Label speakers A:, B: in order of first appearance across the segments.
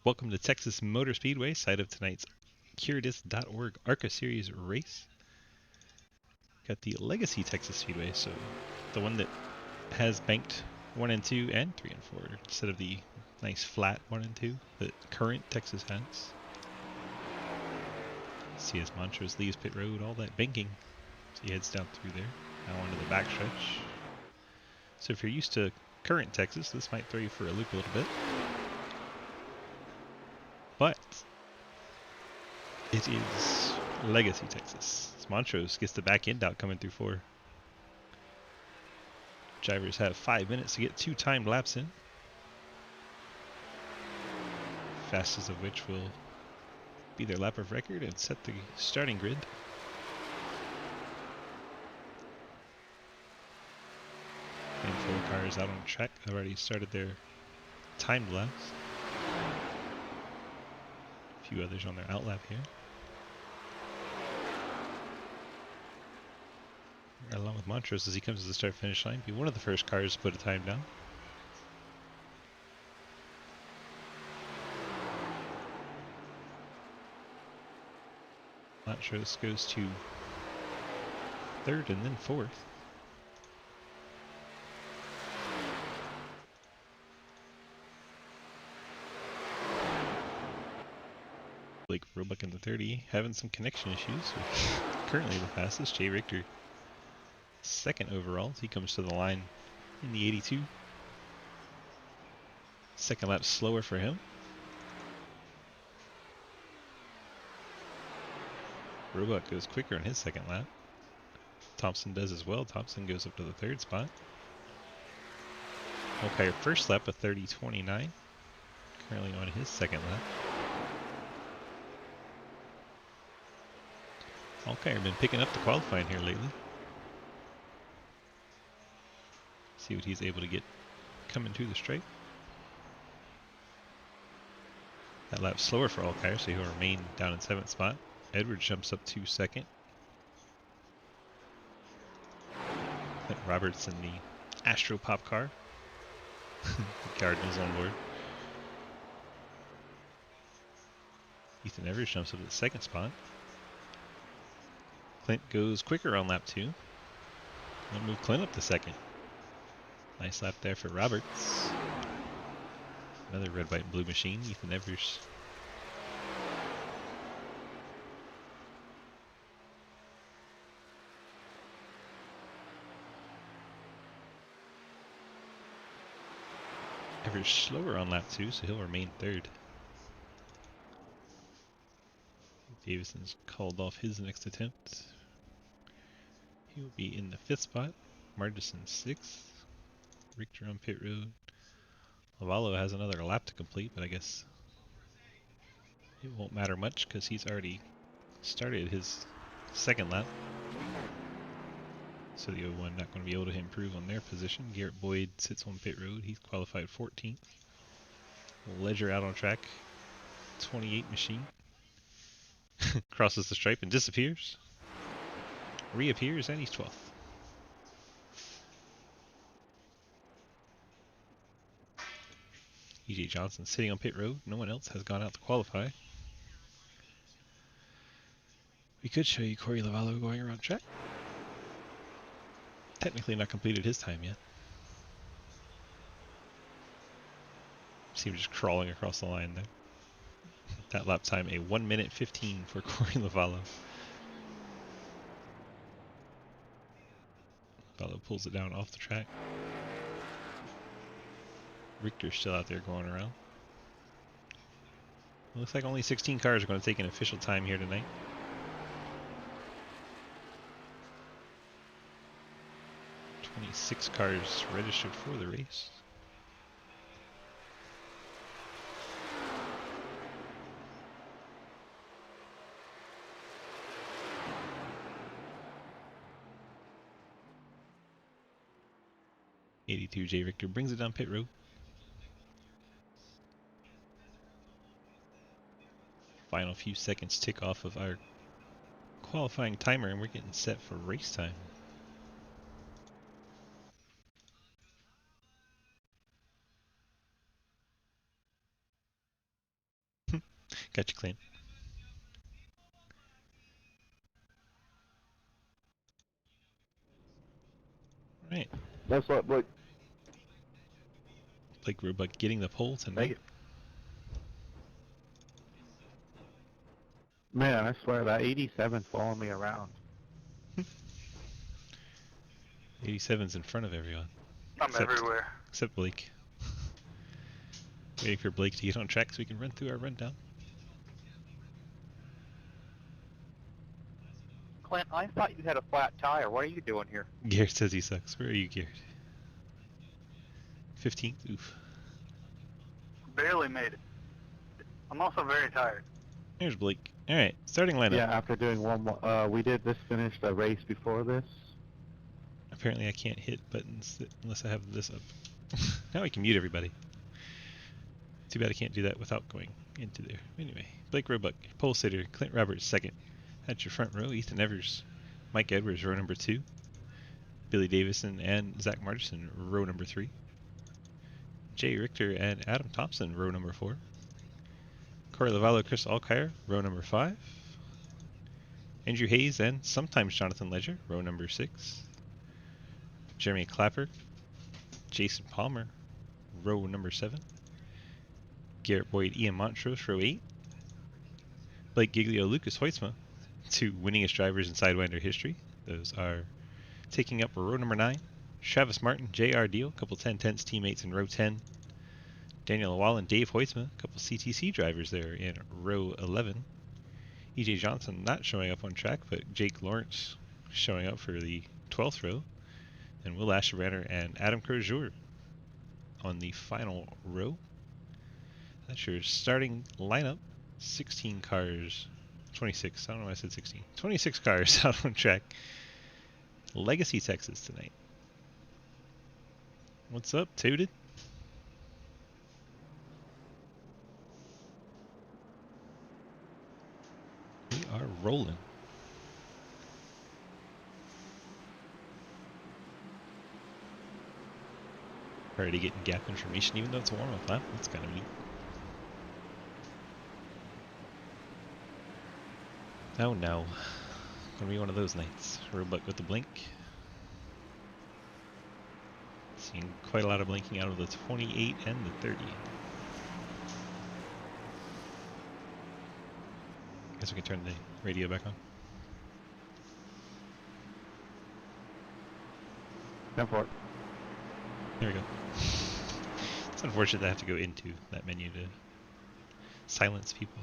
A: Welcome to Texas Motor Speedway, site of tonight's Curious.org ARCA Series race. Got the Legacy Texas Speedway, so the one that has banked 1 and 2 and 3 and 4 instead of the nice flat 1 and 2 that current Texas has. See as Montrose leaves pit road, all that banking. So he heads down through there, now onto the backstretch. So if you're used to current Texas, this might throw you for a loop a little bit. But it is Legacy Texas. Montrose gets the back end out coming through 4. Drivers have 5 minutes to get 2 timed laps in. Fastest of which will be their lap of record and set the starting grid. Handful of cars out on track have already started their timed laps. A few others on their out lap here. Right along with Montrose as he comes to the start-finish line, be one of the first cars to put a time down. Montrose goes to 3rd and then 4th. Blake Roebuck in the 30, having some connection issues with currently the fastest, Jay Richter. 2nd overall as he comes to the line in the 82. Second lap slower for him. Roebuck goes quicker on his second lap. Thompson does as well. Thompson goes up to the 3rd spot. Okay, first lap a 30.29. Currently on his second lap. Okay, I've been picking up the qualifying here lately. See what he's able to get coming through the straight. That lap slower for Alkire, so he'll remain down in 7th spot. Edwards jumps up to 2nd. Roberts in the Astro Pop car. The Cardinals on board. Ethan Evers jumps up to the 2nd spot. Clint goes quicker on lap 2. Then move Clint up to 2nd. Nice lap there for Roberts. Another red, white, and blue machine, Ethan Evers. Evers slower on lap 2, so he'll remain 3rd. Davison's called off his next attempt. He will be in the 5th spot. Martison 6th. Richter on pit road. Lavallo has another lap to complete, but I guess it won't matter much because he's already started his 2nd lap. So the 01 not going to be able to improve on their position. Garrett Boyd sits on pit road. He's qualified 14th. Ledger out on track. 28 machine. Crosses the stripe and disappears. Reappears and he's 12th. EJ Johnson sitting on pit road. No one else has gone out to qualify. We could show you Corey Lavallo going around track. Technically not completed his time yet. See him just crawling across the line there. That lap time, a 1 minute 15 for Corey Lavallo. Lavallo pulls it down off the track. Richter's still out there going around. Looks like only 16 cars are going to take an official time here tonight. Six cars registered for the race. '82 Jay Richter brings it down pit road. Final few seconds tick off of our qualifying timer and we're getting set for race time. Got you, Clint. Alright.
B: That's what, Blake.
A: Blake Roebuck getting the pole tonight.
B: Make it. Man, I swear that 87's following me around.
A: 87's in front of everyone.
C: I'm everywhere.
A: Except Blake. Waiting for Blake to get on track so we can run through our rundown.
D: Clint, I thought you had a flat tire. What are you doing here?
A: Garrett says he sucks. Where are you, Garrett? 15th? Oof.
C: Barely made it. I'm also very tired.
A: There's Blake. Alright, starting lineup.
B: Yeah, after doing one more, we did this finish the race before this.
A: Apparently I can't hit buttons unless I have this up. Now I can mute everybody. Too bad I can't do that without going into there. Anyway, Blake Roebuck, pole sitter, Clint Roberts second. That's your front row, Ethan Evers, Mike Edwards, row number 2. Billy Davison and Zach Martinson, row number 3. Jay Richter and Adam Thompson, row number 4. Corey Lavallo, Chris Alkire, row number 5. Andrew Hayes and sometimes Jonathan Ledger, row number 6. Jeremy Clapper, Jason Palmer, row number 7. Garrett Boyd, Ian Montrose, row 8. Blake Giglio, Lucas Hoytsma, 2 winningest drivers in Sidewinder history. Those are taking up row number 9. Travis Martin, J.R. Deal, couple 10-10s teammates in row 10. Daniel Lawal and Dave Hoytsma, a couple CTC drivers there in row 11. EJ Johnson not showing up on track, but Jake Lawrence showing up for the 12th row. And Will Asherbranner and Adam Crozier on the final row. That's your starting lineup. 16 cars. 26. I don't know why I said 16. 26 cars out on track. Legacy, Texas tonight. What's up, Tooted? We are rolling. Already getting gap information even though it's a warm-up lap. That's kind of neat. Oh no. Gonna be one of those nights. Roebuck with the blink. Seeing quite a lot of blinking out of the 28 and the 30. Guess we can turn the radio back on.
B: Go for it.
A: There we go. It's unfortunate that I have to go into that menu to silence people.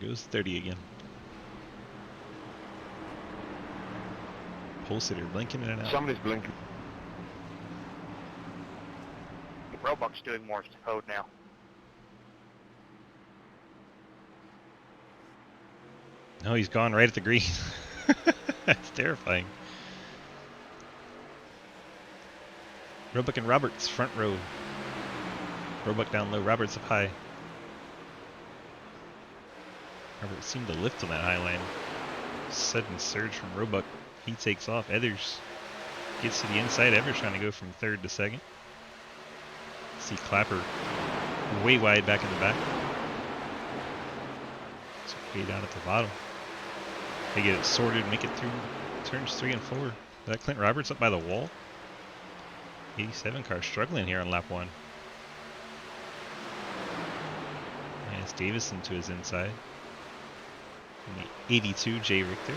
A: Goes 30 again. Pole sitter blinking in and out.
B: Somebody's blinking.
D: Roebuck's doing Morse code now.
A: No, he's gone right at the green. That's terrifying. Roebuck and Roberts, front row. Roebuck down low, Roberts up high. Roberts seemed to lift on that high line. Sudden surge from Roebuck. He takes off. Ethers gets to the inside. Evers trying to go from third to second. See Clapper way wide back in the back. So way down at the bottom. They get it sorted, make it through turns 3 and 4. That Clint Roberts up by the wall. 87 car struggling here on lap 1. And it's Davison to his inside. And the 82 Jay Richter.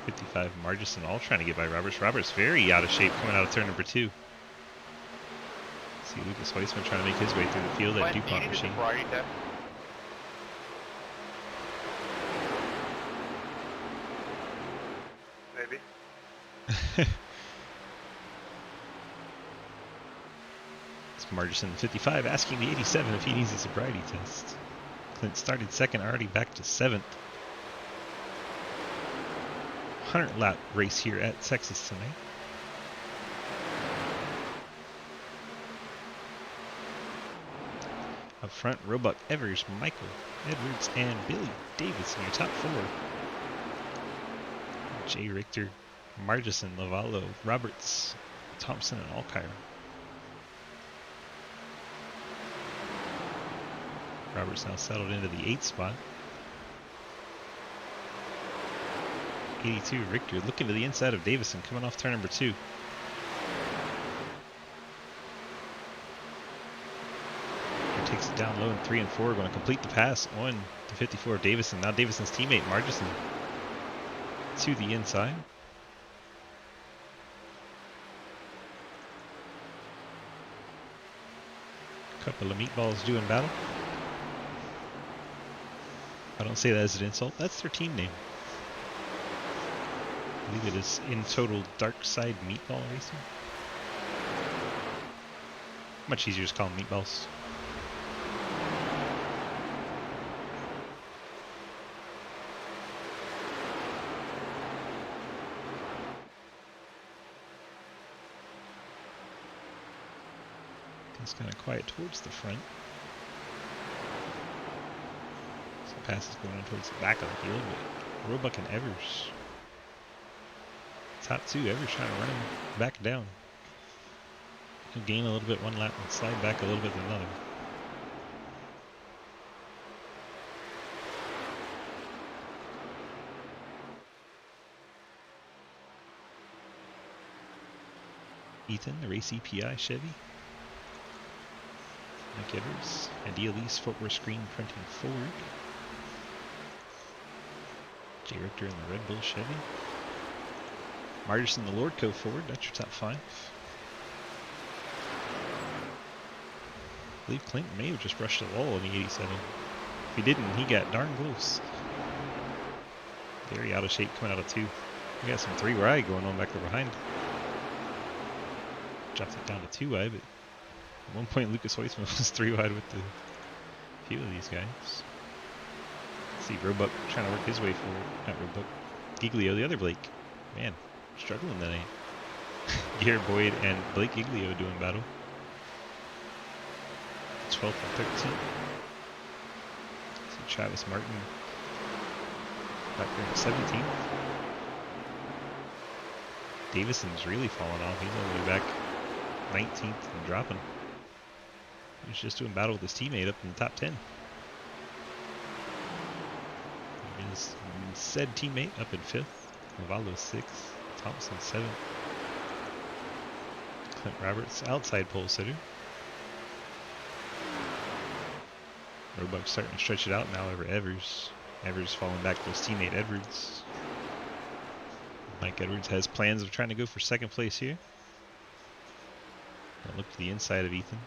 A: 55 Margison all trying to get by Roberts. Roberts very out of shape coming out of turn number 2. See Lucas Hoytsman trying to make his way through the field at DuPont machine.
C: Maybe.
A: It's Margison 55 asking the 87 if he needs a sobriety test. Clint started second, already back to 7th. 100 lap race here at Texas tonight. Up front, Roebuck, Evers, Michael, Edwards, and Billy Davis in your top 4. Jay Richter, Margison, Lavallo, Roberts, Thompson, and Alkire. Roberts now settled into the 8th spot. 82, Richter looking to the inside of Davison, coming off turn number 2. Richter takes it down low in 3 and 4, going to complete the pass on the 54 of Davison. Now Davison's teammate, Margison, to the inside. Couple of meatballs doing battle. I don't say that as an insult. That's their team name. I believe it is in total Dark Side Meatball Racing. Much easier to call them meatballs. It's kind of quiet towards the front. Some passes going on towards the back of the field, but Roebuck and Evers. Top 2, Evers trying to run him back down. He'll gain a little bit one lap and slide back a little bit another. Ethan, the Race EPI Chevy. Mike Evers, and Elise footwear screen printing forward. Jay Richter in the Red Bull Chevy. Margison, the Lordco forward, that's your top 5. I believe Clinton may have just brushed the wall in the 87. If he didn't, he got darn close. Very out of shape coming out of 2. We got some 3 wide going on back there behind. Dropped it down to 2 wide, but at one point Lucas Hoisman was 3 wide with a few of these guys. Let's see Roebuck trying to work his way forward. Not Roebuck. Giglio, the other Blake. Man, struggling tonight. Garrett Boyd and Blake Giglio doing battle. 12th and 13th. See Travis Martin back there in 17th. Davison's really falling off. He's all the way back 19th and dropping. He's just doing battle with his teammate up in the top 10. His said teammate up in 5th. Lavallo 6th. Thompson 7th. Clint Roberts, outside pole sitter. Roebuck starting to stretch it out now over Evers. Evers falling back to his teammate Edwards. Mike Edwards has plans of trying to go for 2nd place here. I'll look to the inside of Ethan.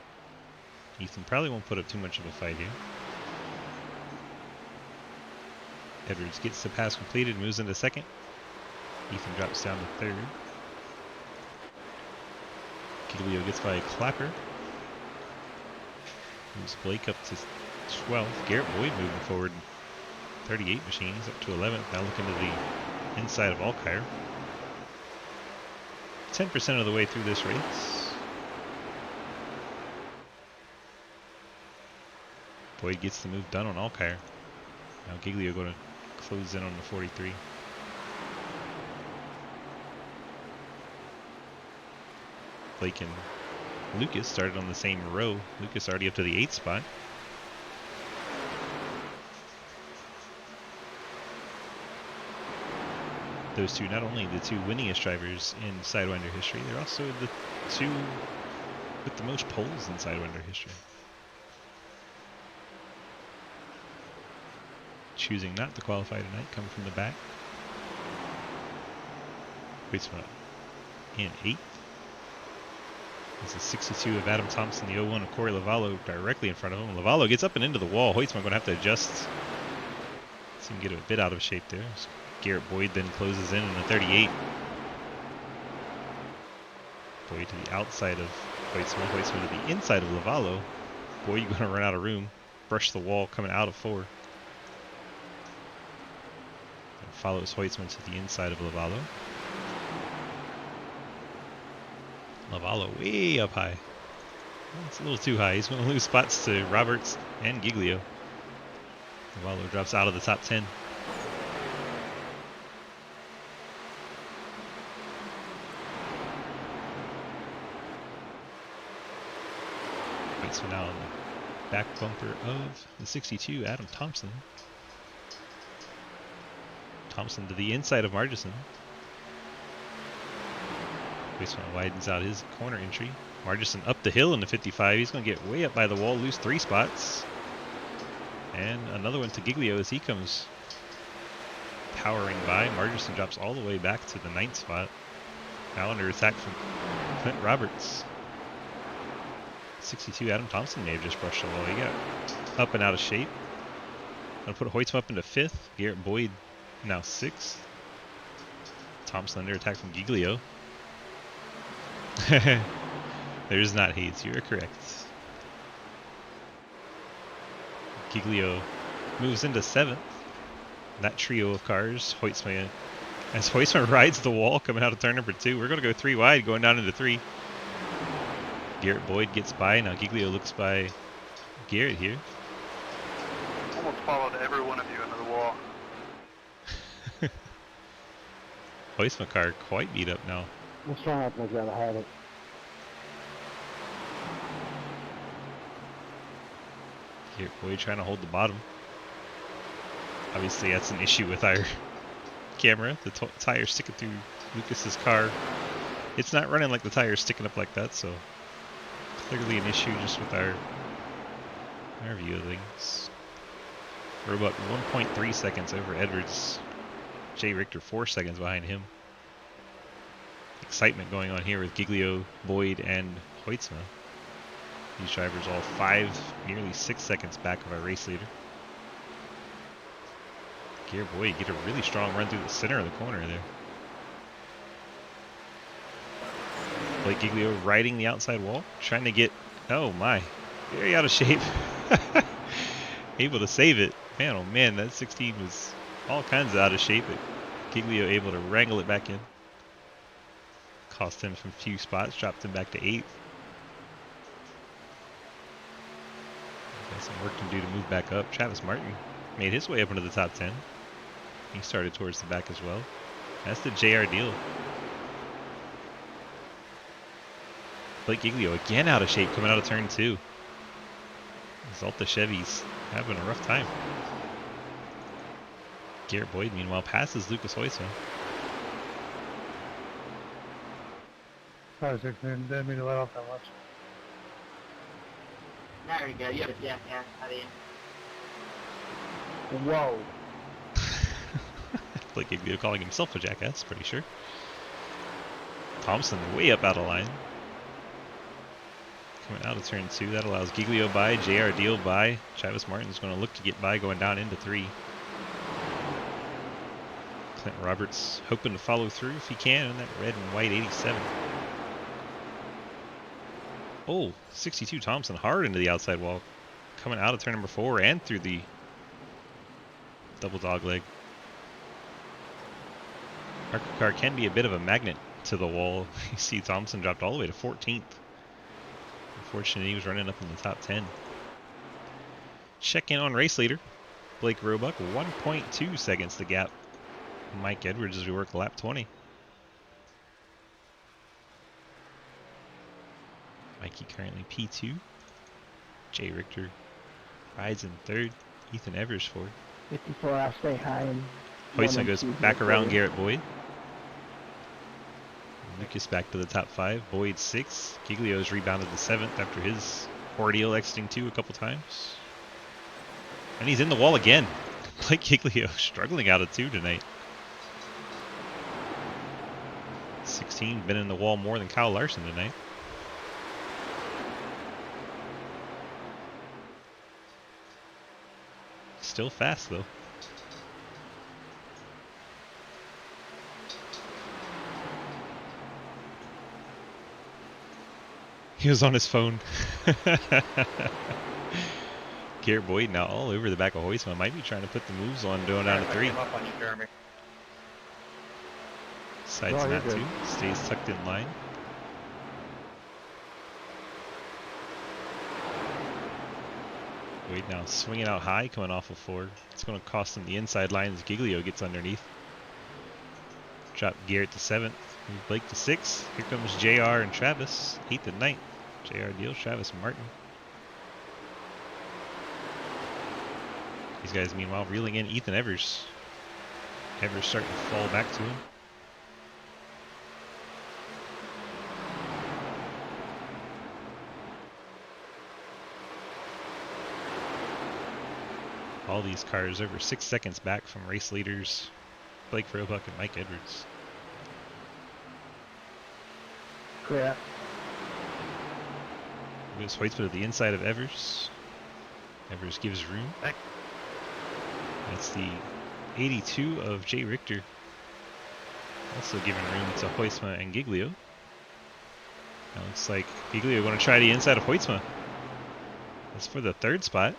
A: Ethan probably won't put up too much of a fight here. Edwards gets the pass completed, moves into 2nd. Ethan drops down to 3rd. Giglio gets by a Clapper. Moves Blake up to 12th. Garrett Boyd moving forward. 38 machines up to 11th. Now looking to the inside of Alkire. 10% of the way through this race. Boyd gets the move done on Alkire. Now Giglio going to close in on the 43. Blake and Lucas started on the same row. Lucas already up to the 8th spot. Those two, not only the 2 winningest drivers in Sidewinder history, they're also the 2 with the most poles in Sidewinder history. Choosing not to qualify tonight, coming from the back. Waitsman in 8th. This is 62 of Adam Thompson, the 01 of Corey Lavallo directly in front of him. Lavallo gets up and into the wall. Hoytsman going to have to adjust. See him get a bit out of shape there. So Garrett Boyd then closes in the 38. Boyd to the outside of Hoytsman. Hoytsman to the inside of Lavallo. Boyd going to run out of room. Brush the wall coming out of 4. And follows Hoytsman to the inside of Lavallo. Lavallo way up high. It's a little too high. He's going to lose spots to Roberts and Giglio. Wallow drops out of the top 10. So now on the back bumper of the 62, Adam Thompson. Thompson to the inside of Margison. Wasteman widens out his corner entry. Margison up the hill in the 55. He's going to get way up by the wall, lose 3 spots. And another one to Giglio as he comes powering by. Margison drops all the way back to the 9th spot. Now under attack from Clint Roberts. 62, Adam Thompson may have just brushed the wall. He got up and out of shape. Gonna put Hoytsma up into 5th. Garrett Boyd now 6th. Thompson under attack from Giglio. There's not Hayes, you are correct. Giglio moves into 7th. That trio of cars, Hoytsma, as Hoytsma rides the wall coming out of turn number 2. We're going to go 3 wide, going down into 3. Garrett Boyd gets by. Now Giglio looks by Garrett here.
C: Almost followed every one of you into the wall.
A: Hoytsma car quite beat up now.
B: What's wrong with my grab? I had it.
A: Garrett Boyd trying to hold the bottom. Obviously that's an issue with our camera. The tire sticking through Lucas's car. It's not running like the tire's sticking up like that, so clearly an issue just with our view of things. We're about 1.3 seconds over Edwards. Jay Richter 4 seconds behind him. Excitement going on here with Giglio, Boyd, and Hoytsma. These drivers all 5, nearly 6 seconds back of our race leader. Garrett Boyd get a really strong run through the center of the corner there. Blake Giglio riding the outside wall, trying to get, oh my, very out of shape. Able to save it. Man, oh man, that 16 was all kinds of out of shape, but Giglio able to wrangle it back in. Cost him a few spots, dropped him back to 8th. Got some work to do to move back up. Travis Martin made his way up into the top 10. He started towards the back as well. That's the JR deal. Blake Giglio again out of shape coming out of turn 2. Zalta Chevy's having a rough time. Garrett Boyd, meanwhile, passes Lucas Hoytsma.
B: Sorry, sir. Didn't mean to let off that much.
E: There you go. You have a jackass out of you.
B: Whoa.
A: Blake Giglio calling himself a jackass, pretty sure. Thompson way up out of line. Coming out of turn 2, that allows Giglio by, JR Deal by. Travis Martin's going to look to get by going down into 3. Clint Roberts hoping to follow through if he can in that red and white 87. Oh, 62 Thompson hard into the outside wall. Coming out of turn number 4 and through the double dog leg. ARCA car can be a bit of a magnet to the wall. You see Thompson dropped all the way to 14th. Unfortunately, he was running up in the top 10. Check in on race leader. Blake Roebuck, 1.2 seconds the gap. Mike Edwards as we work lap 20. Mikey currently P2. Jay Richter rides in 3rd. Ethan Evers 4th.
E: 54, I'll stay high. And
A: Hoytsma goes back around Garrett Boyd. Lucas back to the top 5. Boyd 6th. Giglio's rebounded to 7th after his ordeal exiting 2 a couple times. And he's in the wall again. Blake Giglio struggling out of 2 tonight. 16 been in the wall more than Kyle Larson tonight. Still fast though. He was on his phone. Garrett Boyd now all over the back of Hoytsma. Might be trying to put the moves on going down to 3.
D: Up on you, Jeremy.
A: Sides
B: Oh,
A: that
B: you're
A: too. Stays tucked in line. Wade now swinging out high, coming off of 4. It's going to cost him the inside line as Giglio gets underneath. Drop Garrett to 7th. Move Blake to 6th. Here comes JR and Travis, 8th and 9th. JR deals, Travis and Martin. These guys, meanwhile, reeling in Ethan Evers. Evers starting to fall back to him. All these cars over 6 seconds back from race leaders Blake Roebuck and Mike Edwards.
E: Correct.
A: Lewis Hoytsman at the inside of Evers. Evers gives room. That's the 82 of Jay Richter. Also giving room to Hoytsma and Giglio. Now looks like Giglio going to try the inside of Hoytsma. That's for the 3rd spot.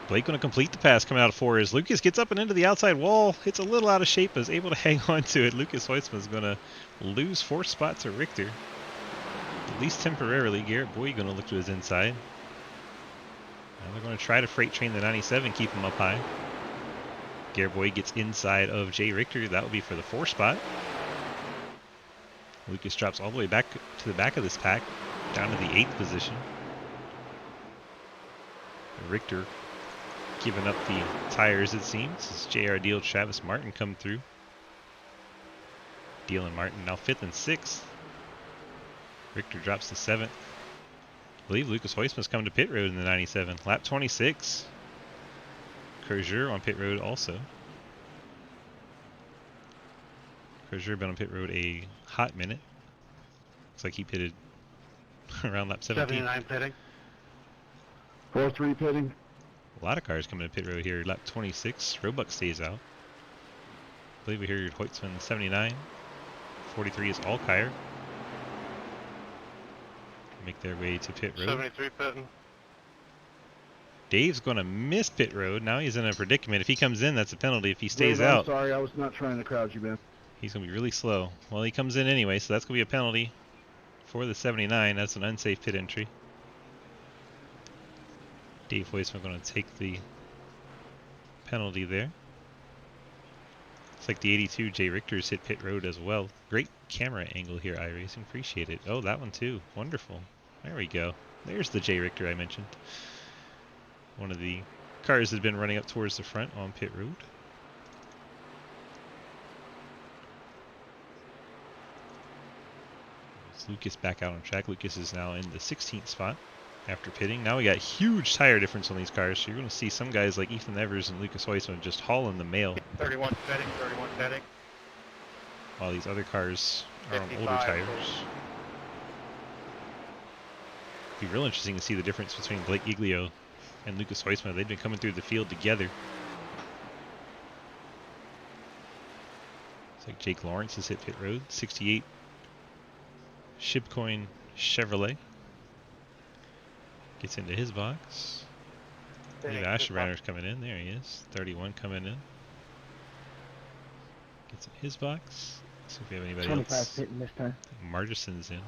A: Blake going to complete the pass coming out of 4 as Lucas gets up and into the outside wall. It's a little out of shape, but is able to hang on to it. Lucas Hoytsma is going to lose 4 spots to Richter. At least temporarily. Garrett Boyd going to look to his inside. Now they're going to try to freight train the 97, keep him up high. Garrett Boyd gets inside of Jay Richter. That will be for the 4 spot. Lucas drops all the way back to the back of this pack, down to the 8th position. Richter giving up the tires, it seems, as JR Deal, Travis Martin come through. Deal and Martin now 5th and 6th. Richter drops to 7th. I believe Lucas Hoytsman's coming to pit road in the 97. Lap 26. Crozier on pit road also. Crozier been on pit road a hot minute. Looks like he pitted around lap 17.
B: 79 pitting. 4-3 pitting.
A: A lot of cars coming to pit road here. Lap 26. Roebuck stays out. I believe we heard Hoytsman 79. 43 is Alkire. Make their way to pit road.
D: 73 pitting.
A: Dave's going to miss pit road. Now he's in a predicament. If he comes in, that's a penalty. If he stays
B: Dave,
A: out,
B: I'm sorry, I was not trying to crowd you, man.
A: he's going to be really slow. Well, he comes in anyway, so that's going to be a penalty for the 79. That's an unsafe pit entry. Dave Hoytsman going to take the penalty there. Looks like the 82 Jay Richter's hit pit road as well. Great camera angle here, iRacing. Appreciate it. Oh, that one too. Wonderful. There we go. There's the Jay Richter I mentioned. One of the cars had been running up towards the front on pit road. It's Lucas back out on track. Lucas is now in the 16th spot after pitting. Now we got huge tire difference on these cars, so you're going to see some guys like Ethan Evers and Lucas Hoytsman just hauling the mail,
D: 31 pitting, 31 pitting.
A: while these other cars are on older
D: 55.
A: tires. It'd be real interesting to see the difference between Blake Giglio and Lucas Hoytsman. They've been coming through the field together. It's like Jake Lawrence has hit pit road. 68 Shibcoin Chevrolet gets into his box. Dave Asherbanner's coming in. There he is. 31 coming in. Gets in his box. See if we have anybody
E: 25
A: else.
E: pitting this time.
A: Margison's in.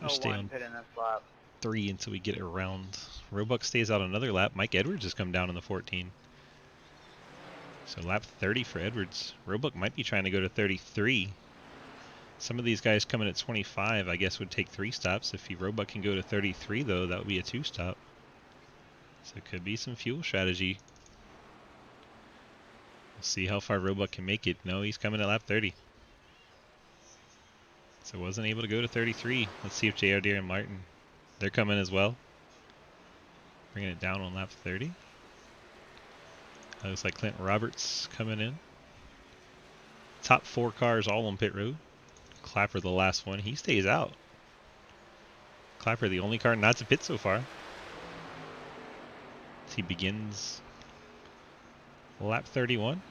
A: We'll
C: No
A: stay
C: one
A: on
C: pit in this lap.
A: 3 until we get around. Roebuck stays out another lap. Mike Edwards has come down in the 14. So lap 30 for Edwards. Roebuck might be trying to go to 33. Some of these guys coming at 25, I guess, would take 3 stops. If Roebuck can go to 33, though, that would be a 2-stop. So it could be some fuel strategy. We'll see how far Roebuck can make it. No, he's coming at lap 30. So wasn't able to go to 33. Let's see if JRD and Martin, they're coming as well. Bringing it down on lap 30. Looks like Clint Roberts coming in. Top 4 cars all on pit road. Clapper the last one. He stays out. Clapper the only car not to pit so far. He begins lap 31.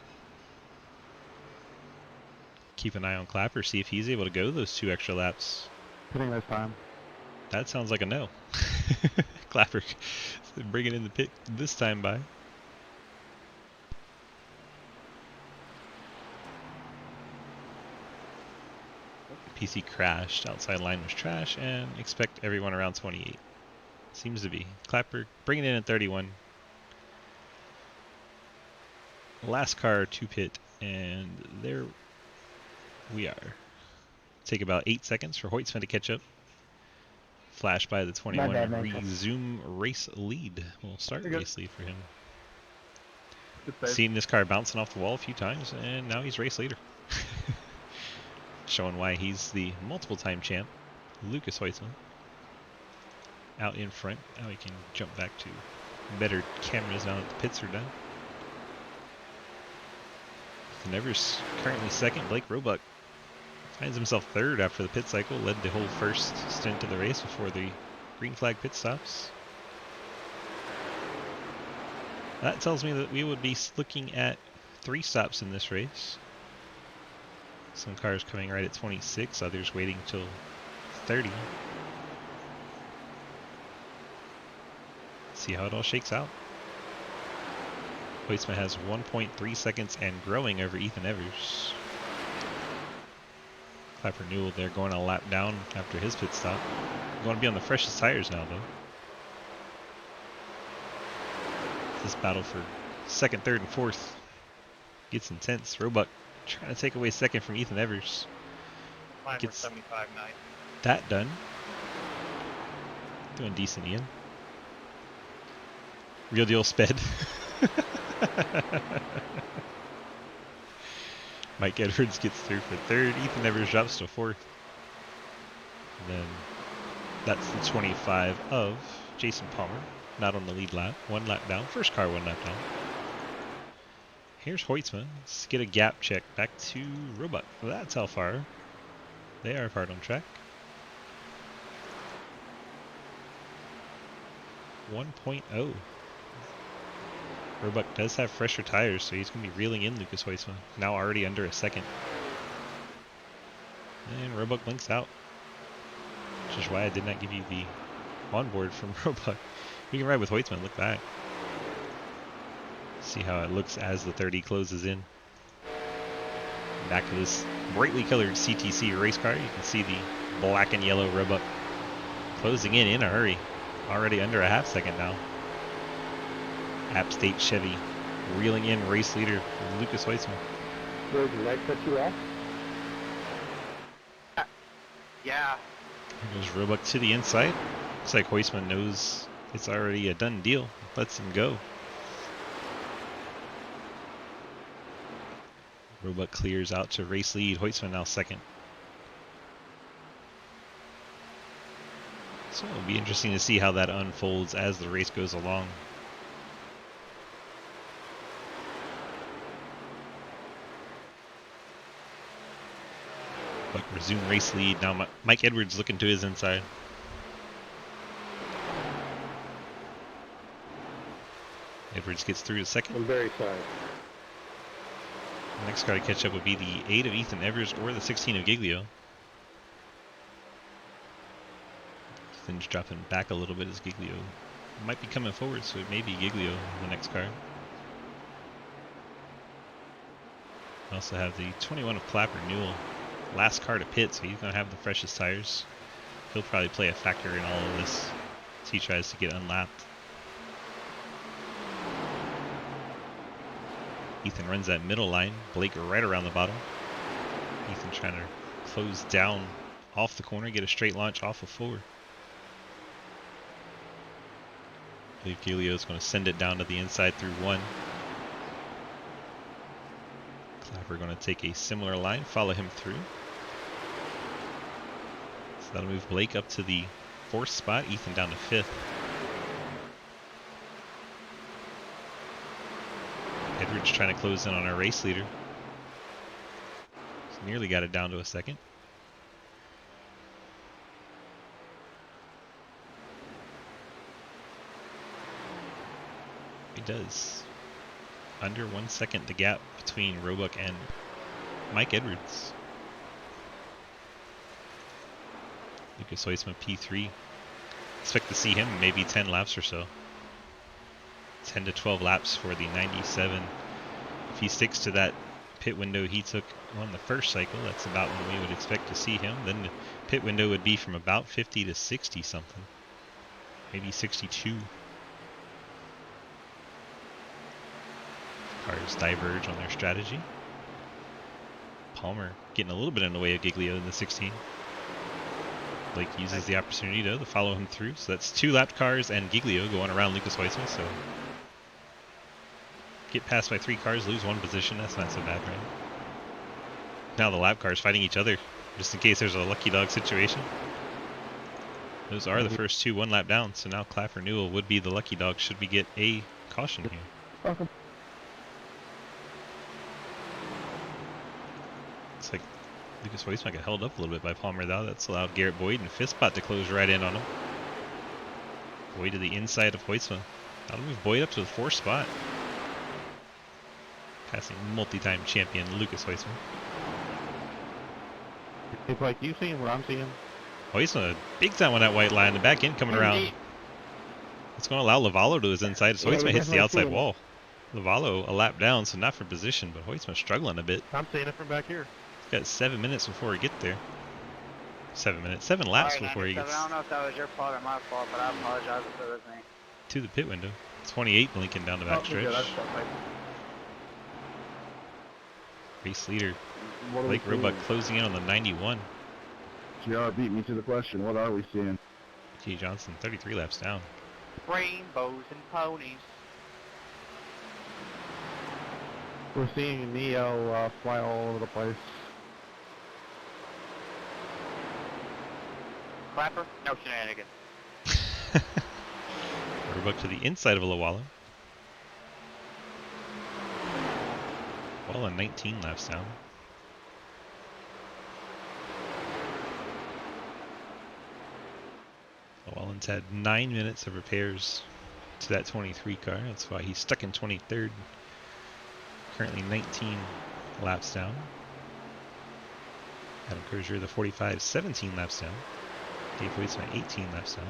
A: Keep an eye on Clapper, see if he's able to go those 2 extra laps.
B: Pitting this time.
A: That sounds like a no. Clapper bringing in the pit this time by. PC crashed, outside line was trash, and expect everyone around 28. Seems to be. Clapper bringing it in at 31. Last car to pit, and there we are. Take about 8 seconds for Hoytsman to catch up. Flash by the 21.
E: bad, man.
A: Resume race lead. We'll start
C: You're good.
A: race lead for him.
C: Good save.
A: Seen this car bouncing off the wall a few times, and now he's race leader. Showing why he's the multiple time champ. Lucas Hoytsman. Out in front. Now he can jump back to better cameras now that the pits are done. Nevers currently second. Blake Roebuck finds himself third after the pit cycle. Led the whole first stint of the race before the green flag pit stops. That tells me that we would be looking at 3 stops in this race. Some cars coming right at 26, others waiting till 30. See how it all shakes out. Hoytsman has 1.3 seconds and growing over Ethan Evers. Clapper Newell there going a lap down after his pit stop. Going to be on the freshest tires now though. This battle for second, third, and fourth gets intense. Roebuck trying to take away second from Ethan Evers.
D: Mine
A: Gets-
D: were 75.9.
A: That done. Doing decent, Ian. Real deal sped. Mike Edwards gets through for third. Ethan Evers drops to fourth. And then that's the 25 of Jason Palmer. Not on the lead lap. 1 lap down. First car 1 lap down. Here's Hoytsman. Let's get a gap check back to Roebuck. Well, that's how far they are apart on track. 1.0. Roebuck does have fresher tires, so he's going to be reeling in Lucas Hoytsman. Now already under a second. And Roebuck blinks out. Which is why I did not give you the onboard from Roebuck. You can ride with Hoytsman, look back. See how it looks as the 30 closes in. Back to this brightly colored CTC race car. You can see the black and yellow Roebuck closing in a hurry. Already under a half second now. App State Chevy reeling in race leader Lucas Hoytsman.
E: George, did I cut you off?
D: Yeah.
A: Here goes Roebuck to the inside. Looks like Hoytsman knows it's already a done deal. Lets him go. Roebuck clears out to race lead. Hoytsman now second. So it'll be interesting to see how that unfolds as the race goes along. But resume race lead. Now Mike Edwards looking to his inside. Edwards gets through to second.
E: I'm very sorry.
A: The next car to catch up would be the 8 of Ethan Evers or the 16 of Giglio. Ethan's dropping back a little bit as Giglio might be coming forward, so it may be Giglio in the next car. We also have the 21 of Clapper Newell. Last car to pit, so he's going to have the freshest tires. He'll probably play a factor in all of this as he tries to get unlapped. Ethan runs that middle line. Blake right around the bottom. Ethan trying to close down off the corner, get a straight launch off of 4. I believe Giglio is going to send it down to the inside through 1. Clapper going to take a similar line, follow him through. So that'll move Blake up to the 4th spot, Ethan down to 5th. Edwards trying to close in on our race leader. He's nearly got it down to a second. He does. Under 1 second the gap between Roebuck and Mike Edwards. Lucas Hoytsman P3. Expect to see him maybe 10 laps or so. 10 to 12 laps for the 97. If he sticks to that pit window he took on the first cycle. That's about when we would expect to see him. Then the pit window would be from about 50 to 60 something. Maybe 62. Cars diverge on their strategy. Palmer getting a little bit in the way of Giglio in the 16. Blake uses the opportunity to follow him through. So that's 2 lapped cars and Giglio going around Lucas Huisma. So get passed by 3 cars, lose 1 position. That's not so bad, right? Now the lap cars fighting each other, just in case there's a lucky dog situation. Those are the first 2 1 lap down. So now Clapper Newell would be the lucky dog should we get a caution here.
E: Welcome.
A: Looks like Lucas Huisma got held up a little bit by Palmer though. That's allowed Garrett Boyd and fifth spot to close right in on him. Boyd to the inside of Huisma. That'll move Boyd up to the 4th spot. Passing multi-time champion Lucas Huisma.
B: It's like you seeing what I'm seeing?
A: Huisma big time on that white line. The back end coming around. It's going to allow Lavallo to his inside. So Huisma hits the outside wall. Lavallo a lap down, so not for position, but Huisma struggling a bit.
B: I'm seeing it from back here.
A: Got 7 minutes before he get there. 7 minutes, 7 laps
D: Sorry,
A: before he
D: 97,
A: gets
D: I don't know if that was your fault or my fault, but I apologize if it was me.
A: to the pit window. 28 blinking down the back stretch. Race leader Blake Roebuck closing in on the 91.
B: GR beat me to the question. What are we seeing?
A: G. Johnson 33 laps down.
D: Rainbows and ponies.
B: We're seeing Neo fly all over the place.
D: Clapper, no shenanigans.
A: Roebuck to the inside of Lawala. Walla 19 laps down. Wallen's had 9 minutes of repairs to that 23 car. That's why he's stuck in 23rd. Currently 19 laps down. Adam Crozier, the 45, 17 laps down. Dave Huisma, 18 laps down.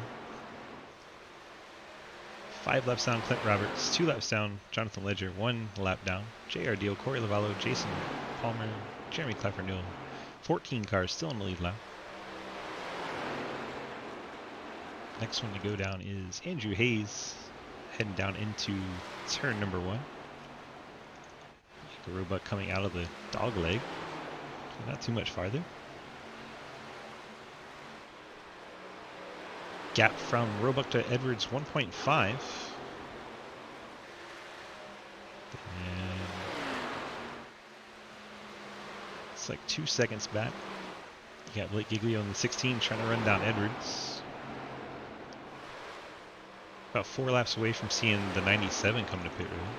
A: 5 laps down, Clint Roberts. 2 laps down, Jonathan Ledger. 1 lap down, J.R. Deal, Corey Lavallo, Jason Palmer, Jeremy Clapper Newell. 14 cars still in the lead lap. Next one to go down is Andrew Hayes, heading down into turn number 1. Roebuck coming out of the dog leg, so not too much farther. Gap from Roebuck to Edwards 1.5. And it's like 2 seconds back. You got Blake Giglio in the 16 trying to run down Edwards. About 4 laps away from seeing the 97 come to pit road.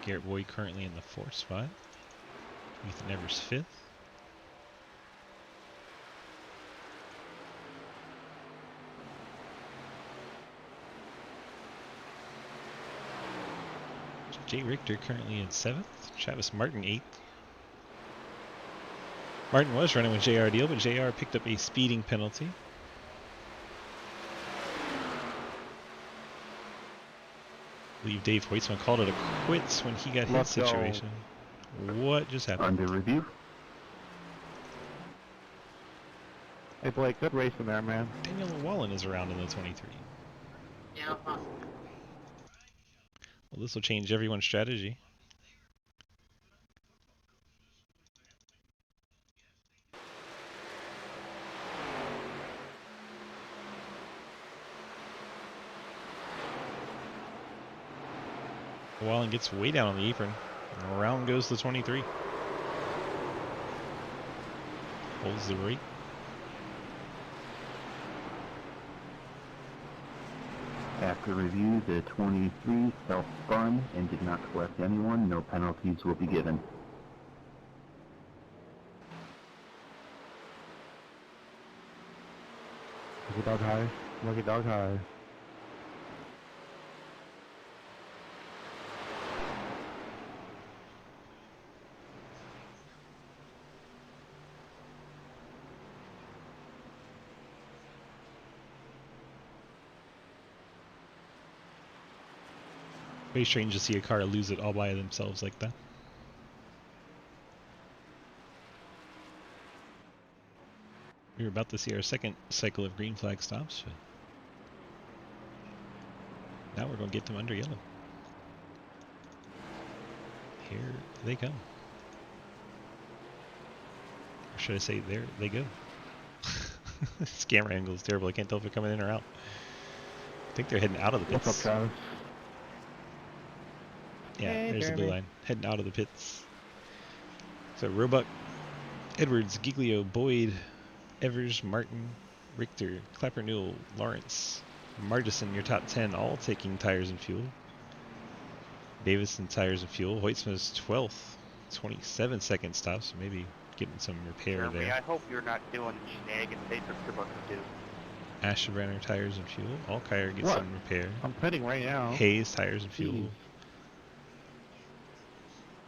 A: Garrett Boyd currently in the 4th spot. Ethan Evers 5th. Jay Richter currently in 7th. Travis Martin 8th. Martin was running with JR Deal, but JR picked up a speeding penalty. I believe Dave Huisma called it a quits when he got his situation. What just happened?
B: Under review. Hey Blake, good racing there, man.
A: Daniel Wallen is around in the 23.
D: Yeah,
A: Well, this will change everyone's strategy. Wallen gets way down on the apron. And around goes the 23. Holds the rate.
B: After review, the 23 self-spun and did not collect anyone. No penalties will be given. Lucky dog high. Lucky dog high.
A: Very strange to see a car lose it all by themselves like that. we're about to see our second cycle of green flag stops. But now we're going to get them under yellow. Here they come. Or should I say, there they go. This camera angle is terrible. I can't tell if they're coming in or out. I think they're heading out of the pits.
B: What's up, Travis?
A: Yeah,
E: Hey,
A: there's the blue
E: Jeremy.
A: line. Heading out of the pits. So Roebuck, Edwards, Giglio, Boyd, Evers, Martin, Richter, Clapper, Newell, Lawrence, Margison, your top 10, all taking tires and fuel. Davison, tires and fuel. Hoytsma's 12th, 27 second stop, so maybe getting some repair
D: Jeremy,
A: there.
D: I hope you're not doing shenanigans they took about to do.
A: Ashebrenner, tires and fuel. Alkire gets
E: What?
A: some repair.
E: I'm pitting right now.
A: Hayes, tires and fuel.
E: Jeez.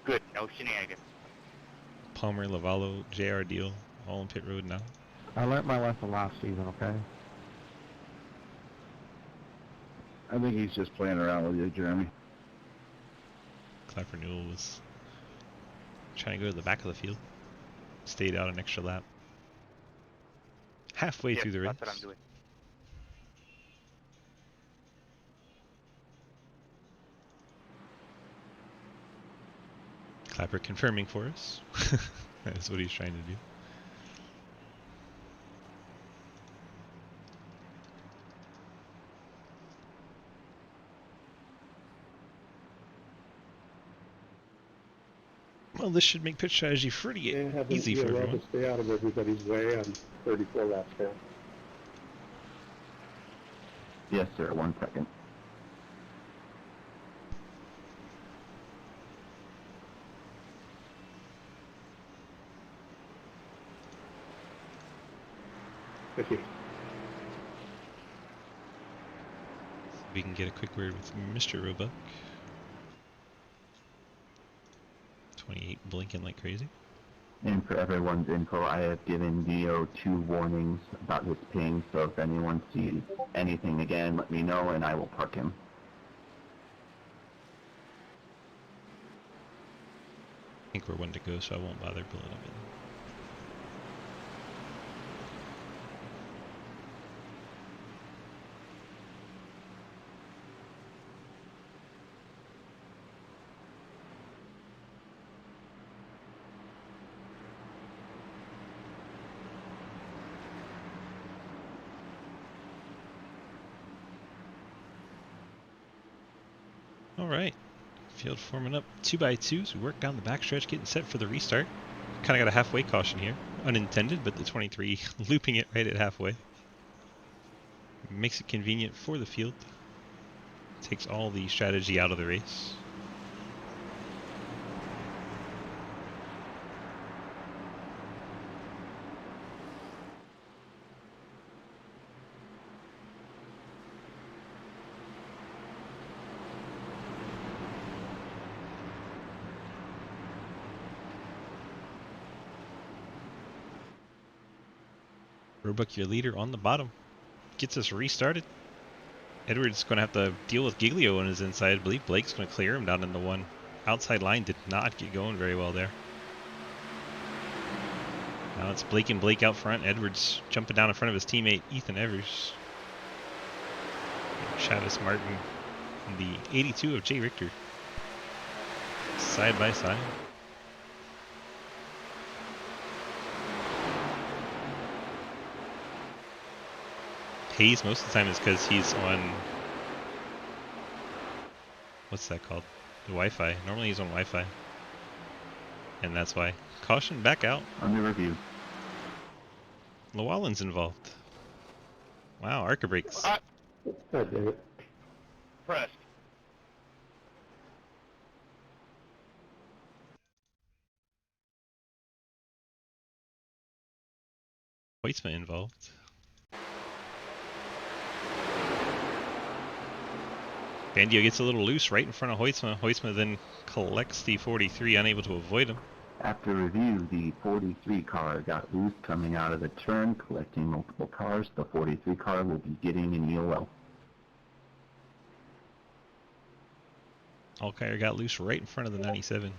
D: Good, no shenanigans.
A: Palmer, Lavallo, JR Deal, all on pit road now.
E: I learned my lesson last season, okay?
B: I think he's just playing around with you, Jeremy.
A: Clapper Newell was trying to go to the back of the field. Stayed out an extra lap. Halfway
D: Yes,
A: through the race.
D: that's what I'm doing.
A: Clapper confirming for us. That's what he's trying to do. Well, this should make pitch strategy pretty easy for everyone.
E: to stay out of everybody's way on 34 laps down.
B: Yes, sir. 1 second.
E: Thank you.
A: We can get a quick word with Mr. Roebuck. 28 blinking like crazy.
B: And for everyone's info, I have given Dio 2 warnings about his ping, so if anyone sees anything again, let me know and I will park him.
A: I think we're one to go, so I won't bother pulling him in. Alright, field forming up 2x2s. We work down the backstretch, getting set for the restart. Kind of got a halfway caution here. Unintended, but the 23 looping it right at halfway. Makes it convenient for the field. Takes all the strategy out of the race. Roebuck, your leader, on the bottom. Gets us restarted. Edwards going to have to deal with Giglio on his inside. I believe Blake's going to clear him down in the one. Outside line did not get going very well there. Now it's Blake and Blake out front. Edwards jumping down in front of his teammate Ethan Evers. And Travis Martin and the 82 of Jay Richter. Side by side. Hayes most of the time is because he's on, what's that called? The Wi-Fi. Normally he's on Wi-Fi. And that's why. Caution back out.
B: Under review.
A: Llewellyn's involved. Wow, ARCA brakes.
E: God damn it.
D: Pressed.
A: Hoytsma involved. Bandio gets a little loose right in front of Hoytsma. Hoytsma then collects the 43, unable to avoid him.
B: After review, the 43 car got loose coming out of the turn, collecting multiple cars. The 43 car will be getting an EOL.
A: Alkire got loose right in front of the 97.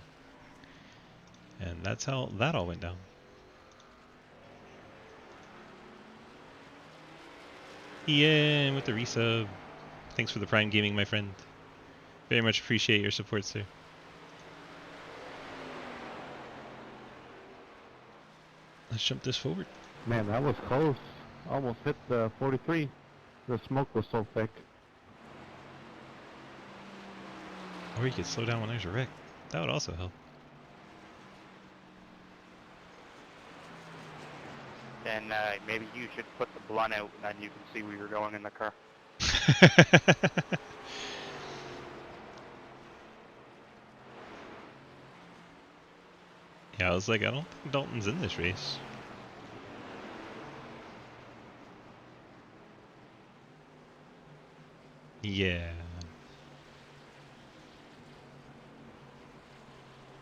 A: And that's how that all went down. Ian with the resub. Thanks for the Prime Gaming, my friend. Very much appreciate your support, sir. Let's jump this forward.
E: Man, that was close. Almost hit the 43. The smoke was so thick.
A: Or you could slow down when there's a wreck. That would also help.
D: Then maybe you should put the blunt out, and then you can see where you're going in the car.
A: Yeah, I was like, I don't think Dalton's in this race. Yeah.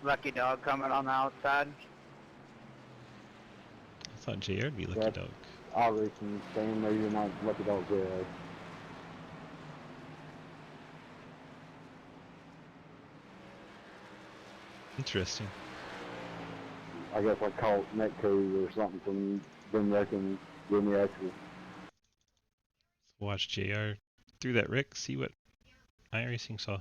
C: Lucky dog coming on the outside.
A: I thought JR would be Lucky
E: Yep.
A: Dog.
E: I'll race in Spain, maybe you're not lucky dog there.
A: Interesting.
E: I guess I caught netcode or something from them wrecking when the actual.
A: Watch JR through that wreck, see what iRacing saw.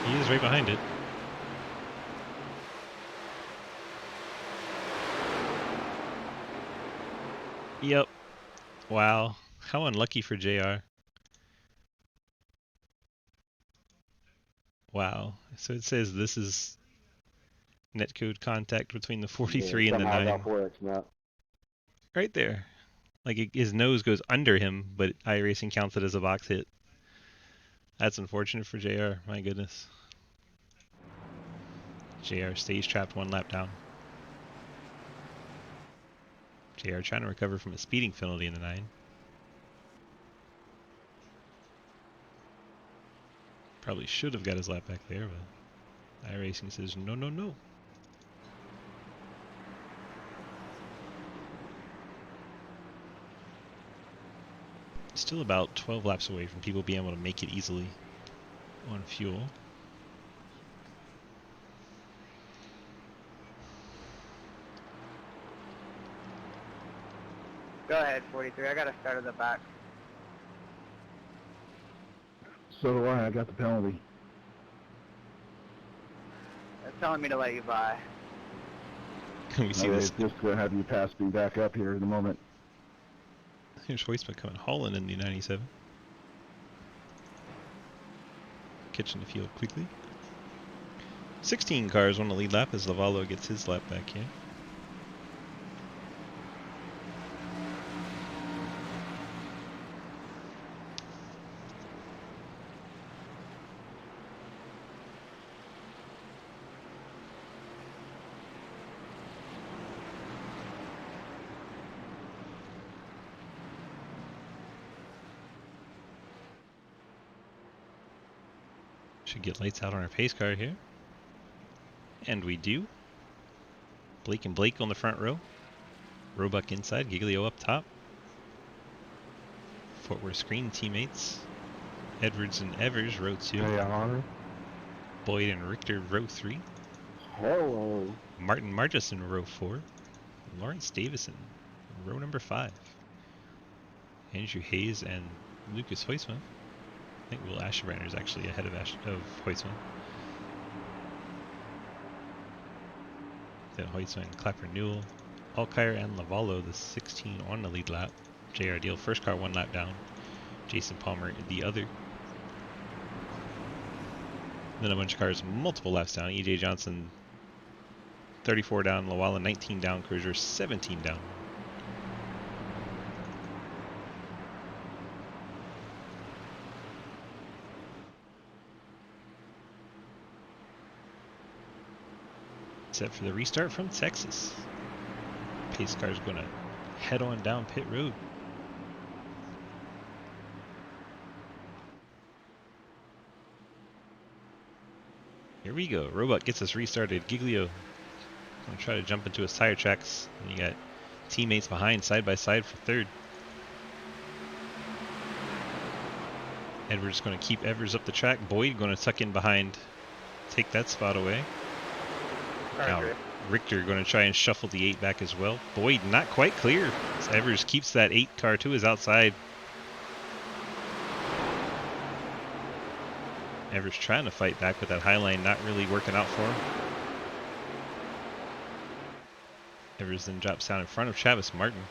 A: He is right behind it. Yep. Wow. How unlucky for JR. Wow. So it says this is netcode contact between the 43 and the 9. Right there. Like his nose goes under him, but iRacing counts it as a box hit. That's unfortunate for JR. My goodness. JR stays trapped 1 lap down. JR trying to recover from a speeding penalty in the 9. Probably should have got his lap back there, but iRacing says no, no, no. Still about 12 laps away from people being able to make it easily on fuel.
C: Go ahead, 43. I gotta start at the back.
E: So do I got the penalty.
C: They're telling me to let you by.
A: Can we see this?
E: Just to have you pass me back up here in a moment.
A: Here's Hoistman coming hauling in the 97. Catching the field quickly. 16 cars on the lead lap as Lavallo gets his lap back here. Should get lights out on our pace car here. And we do. Blake and Blake on the front row. Roebuck inside, Giglio up top. Fort Worth Screen teammates. Edwards and Evers, row 2.
E: Honor.
A: Boyd and Richter, row 3.
E: Hello.
A: Martin Margison, row 4. Lawrence Davison, row number 5. Andrew Hayes and Lucas Hoisman. I think Will Ashebrander is actually ahead of Hoisman. Then Hoisman, Clapper Newell, Alkire and Lavallo, the 16 on the lead lap. JR Deal, first car 1 lap down. Jason Palmer, the other. Then a bunch of cars multiple laps down. EJ Johnson, 34 down. Lawala, 19 down. Cruiser, 17 down. Set for the restart from Texas. Pace car's gonna head on down pit road. Here we go. Robot gets us restarted. Giglio gonna try to jump into his tire tracks. And you got teammates behind side by side for 3rd. Edwards gonna keep Evers up the track. Boyd gonna tuck in behind, take that spot away. Now, Richter going to try and shuffle the 8 back as well. Boyd not quite clear. As Evers keeps that 8 car to his outside. Evers trying to fight back, but that high line not really working out for him. Evers then drops down in front of Travis Martin.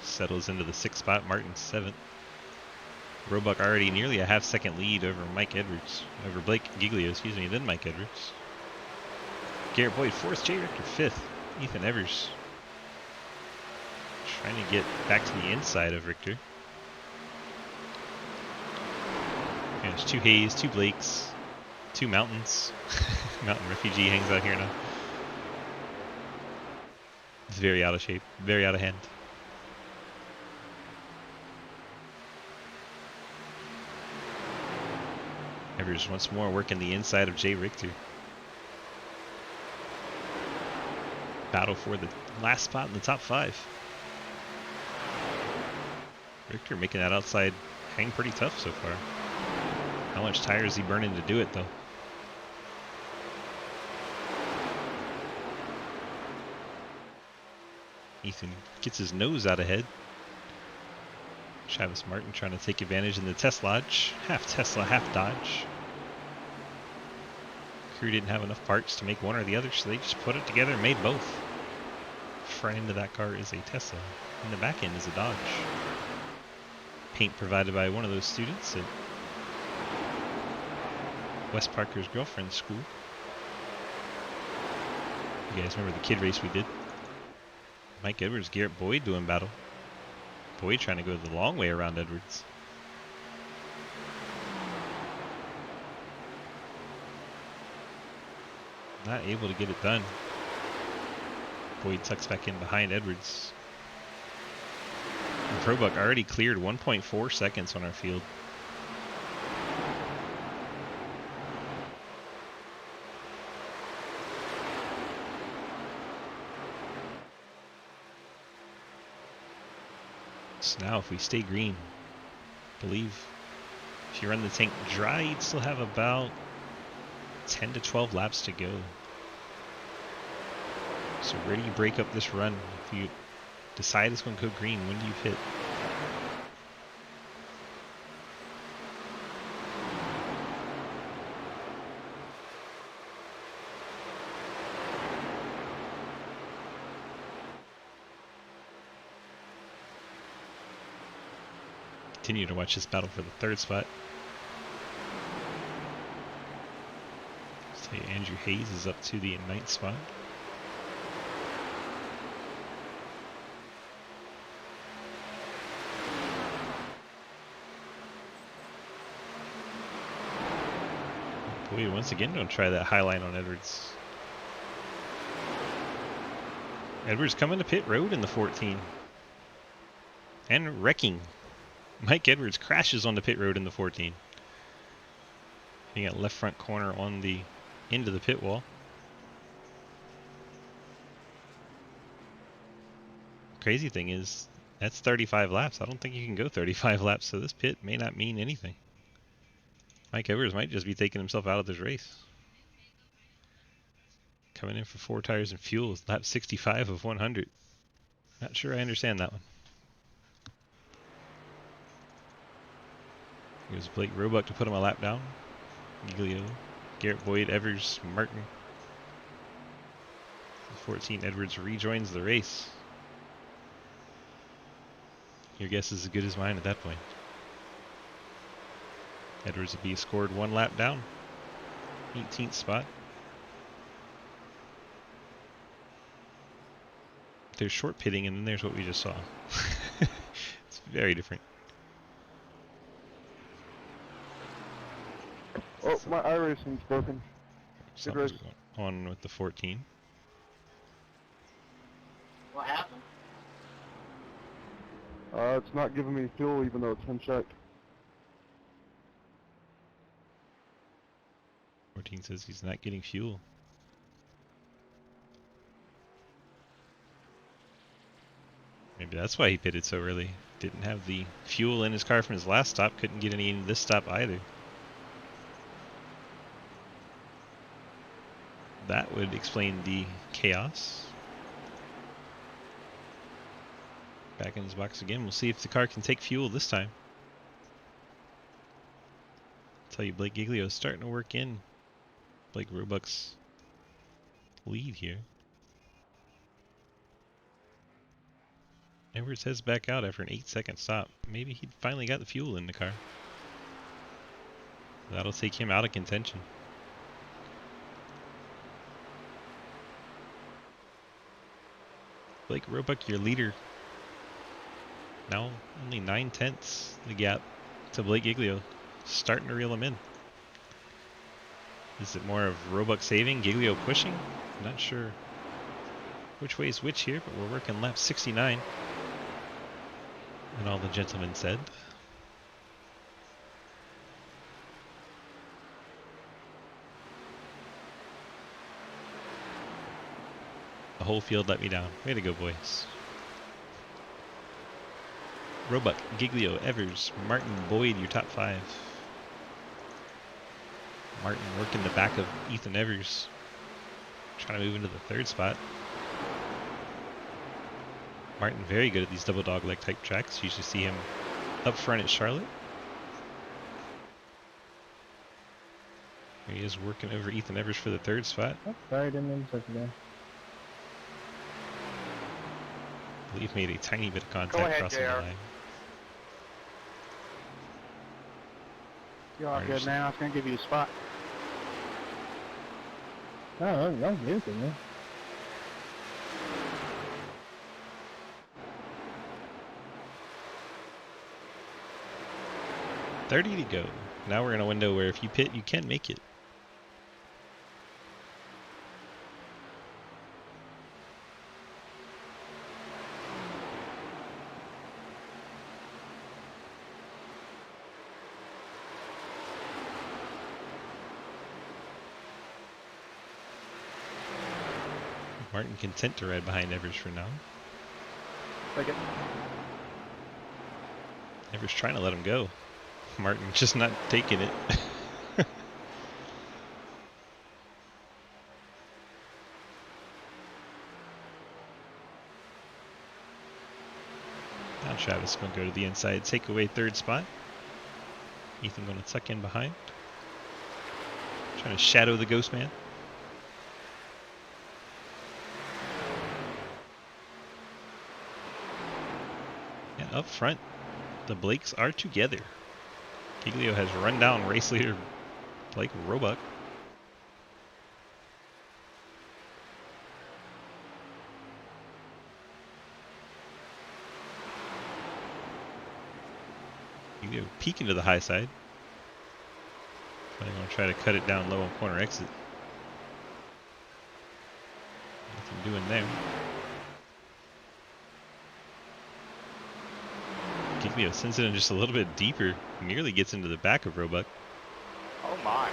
A: Settles into the 6th spot. Martin's 7th. Roebuck already nearly a half-second lead over Mike Edwards. Over Blake Giglio, excuse me, then Mike Edwards. Garrett Boyd 4th, Jay Richter 5th. Ethan Evers trying to get back to the inside of Richter. And there's 2 Hayes, 2 Blakes, 2 Mountains. Mountain Refugee hangs out here now. It's very out of shape, very out of hand. Evers once more working the inside of Jay Richter. Battle for the last spot in the top 5. Richter making that outside hang pretty tough so far. How much tire is he burning to do it though? Ethan gets his nose out ahead. Travis Martin trying to take advantage in the test lodge. Half Tesla, half Dodge. Crew didn't have enough parts to make one or the other, so they just put it together and made both. Front end of that car is a Tesla, and the back end is a Dodge. Paint provided by one of those students at Wes Parker's girlfriend's school. You guys remember the kid race we did? Mike Edwards, Garrett Boyd doing battle. Boyd trying to go the long way around Edwards. Not able to get it done. Boyd tucks back in behind Edwards. And Roebuck already cleared 1.4 seconds on our field. So now if we stay green, I believe if you run the tank dry, you'd still have about 10 to 12 laps to go. So where do you break up this run? If you decide it's going to go green, when do you pit? Continue to watch this battle for the 3rd spot. Say Andrew Hayes is up to the 9th spot. Boyd once again don't try that high line on Edwards. Edwards coming to pit road in the 14. And wrecking. Mike Edwards crashes on the pit road in the 14. He got left front corner on the end of the pit wall. Crazy thing is, that's 35 laps. I don't think you can go 35 laps, so this pit may not mean anything. Mike Edwards might just be taking himself out of this race. Coming in for 4 tires and fuel, lap 65 of 100. Not sure I understand that one. Here's Blake Roebuck to put him a lap down. Giglio, Garrett Boyd, Evers, Martin. 14, Edwards rejoins the race. Your guess is as good as mine at that point. Edwards will be scored 1 lap down. 18th spot. There's short pitting, and then there's what we just saw. It's very different.
E: Oh, my iRacing's broken.
A: Something's going on with the 14.
F: What happened?
E: It's not giving me fuel even though it's unchecked.
A: 14 says he's not getting fuel. Maybe that's why he pitted so early. Didn't have the fuel in his car from his last stop. Couldn't get any in this stop either. That would explain the chaos. Back in his box again. We'll see if the car can take fuel this time. I'll tell you, Blake Giglio is starting to work in Blake Roebuck's lead here. Edwards heads back out after an 8-second stop. Maybe he finally got the fuel in the car. That'll take him out of contention. Blake Roebuck, your leader. Now only 9/10 the gap to Blake Giglio. Starting to reel him in. Is it more of Roebuck saving, Giglio pushing? Not sure which way is which here, but we're working lap 69. And all the gentlemen said. The whole field let me down. Way to go, boys. Roebuck, Giglio, Evers, Martin, Boyd, your top 5. Martin working the back of Ethan Evers. Trying to move into the 3rd spot. Martin very good at these double dogleg type tracks. You should see him up front at Charlotte. He is working over Ethan Evers for the 3rd spot.
F: Oh, sorry, didn't mean to touch again.
A: I believe made a tiny bit of contact
D: Go ahead,
A: crossing the
D: JR.
A: line.
D: You're all good,
A: Anderson.
D: man. I was going to give you a spot.
F: No, don't give it to me.
A: $30 to go. Now we're in a window where if you pit, you can make it. Martin content to ride behind Evers for now.
D: Take it.
A: Evers trying to let him go. Martin just not taking it. Now Travis going to go to the inside, take away 3rd spot. Ethan going to tuck in behind. Trying to shadow the Ghost Man. And up front, the Blakes are together. Giglio has run down race leader Blake Roebuck. Giglio peeking to the high side. I'm going to try to cut it down low on corner exit. Nothing doing there. Giglio sends it in just a little bit deeper. Nearly gets into the back of Roebuck.
D: Oh, my.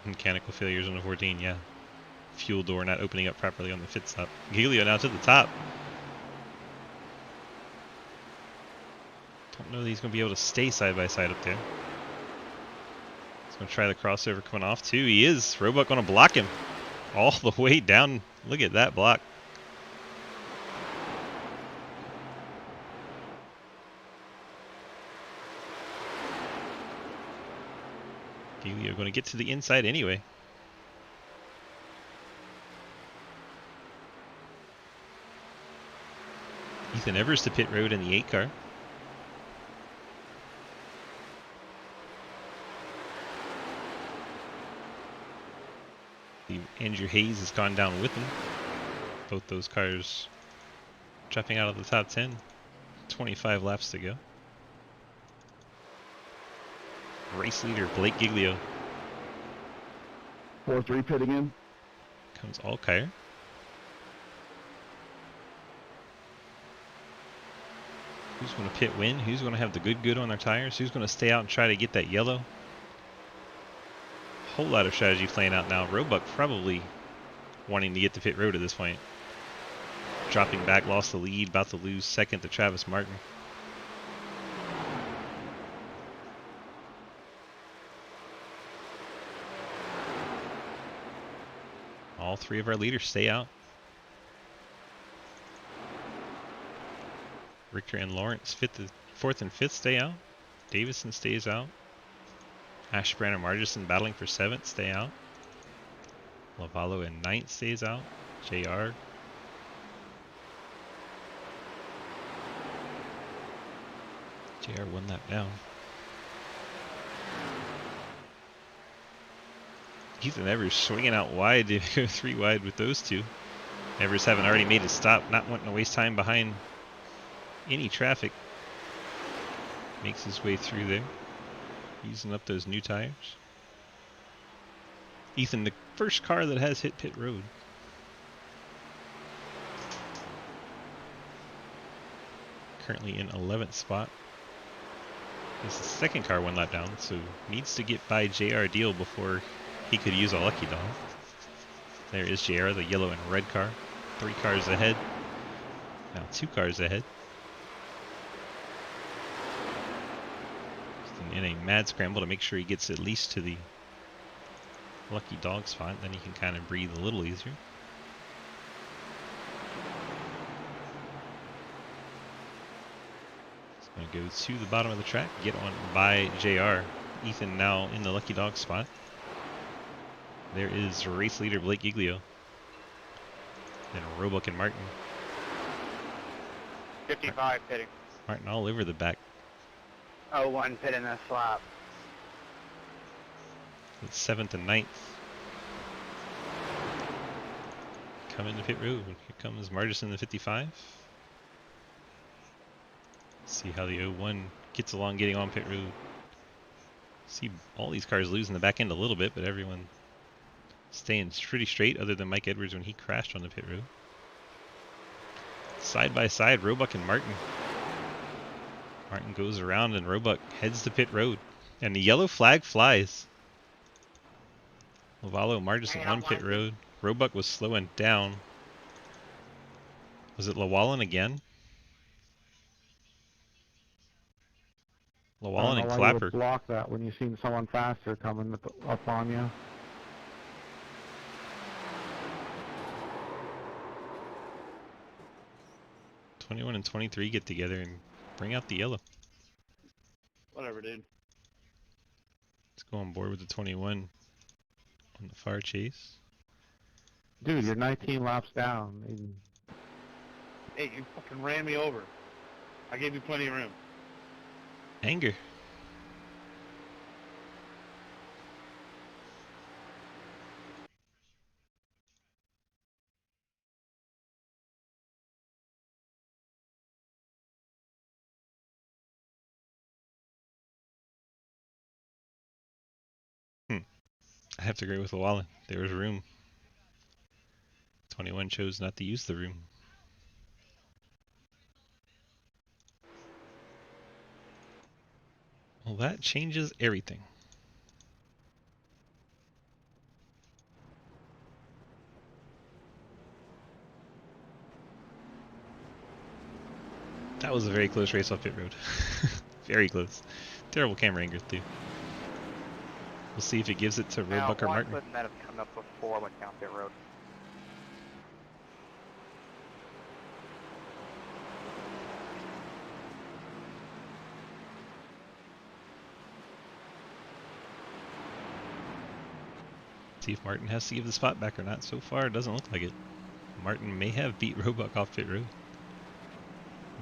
A: Mechanical failures on the 14, yeah. Fuel door not opening up properly on the pit stop. Giglio now to the top. Don't know that he's going to be able to stay side by side up there. He's going to try the crossover coming off too. He is. Roebuck going to block him all the way down. Look at that block. Giglio going to get to the inside anyway. Ethan Evers to pit road in the 8 car. Andrew Hayes has gone down with him. Both those cars dropping out of the top 10. 25 laps to go. Race leader Blake Giglio.
B: 4-3 pit again.
A: Comes Alkire. Who's going to pit win? Who's going to have the good on their tires? Who's going to stay out and try to get that yellow? Whole lot of strategy playing out now. Roebuck probably wanting to get to pit road at this point. Dropping back, lost the lead, about to lose second to Travis Martin. All three of our leaders stay out. Richter and Lawrence, fourth and fifth, stay out. Davison stays out. Ashbrand and Margison battling for seventh, stay out. Lavallo in ninth stays out. JR. JR one lap down. Ethan Evers swinging out wide to go 3 wide with those two. Evers having already made his stop, not wanting to waste time behind any traffic. Makes his way through there, using up those new tires. Ethan, the first car that has hit pit road. Currently in 11th spot. He's the second car 1 lap down, so needs to get by JR Deal before he could use a lucky dog. There is JR, the yellow and red car. 3 cars ahead. Now 2 cars ahead. Just in a mad scramble to make sure he gets at least to the lucky dog spot. Then he can kind of breathe a little easier. He's going to go to the bottom of the track, get on by JR. Ethan now in the lucky dog spot. There is race leader Blake Giglio. Then Roebuck and Martin.
D: 55 pitting.
A: Martin all over the back.
D: 01 pitting this lap.
A: It's 7th and 9th. Coming to pit road. Here comes Margison in the 55. See how the 01 gets along getting on pit road. See all these cars losing the back end a little bit, but everyone staying pretty straight other than Mike Edwards when he crashed on the pit road. Side by side, Roebuck and Martin. Martin goes around and Roebuck heads to pit road. And the yellow flag flies. Lavallo Margison on pit road. Roebuck was slowing down. Was it Llewellyn again? Llewellyn and
E: why you
A: Clapper.
E: would block that when you seen someone faster coming up on you.
A: 21 and 23 get together and bring out the yellow.
G: Whatever, dude.
A: Let's go on board with the 21 on the far chase.
E: Dude, you're 19 laps down.
G: Hey, you fucking ran me over. I gave you plenty of room.
A: Anger. I have to agree with Llewellyn. There was room. 21 chose not to use the room. Well, that changes everything. That was a very close race off pit road. Very close. Terrible camera angle too. We'll see if it gives it to Roebuck or
D: Why
A: Martin.
D: couldn't that have come up before I went down pit road?
A: See if Martin has to give the spot back or not. So far, it doesn't look like it. Martin may have beat Roebuck off pit road.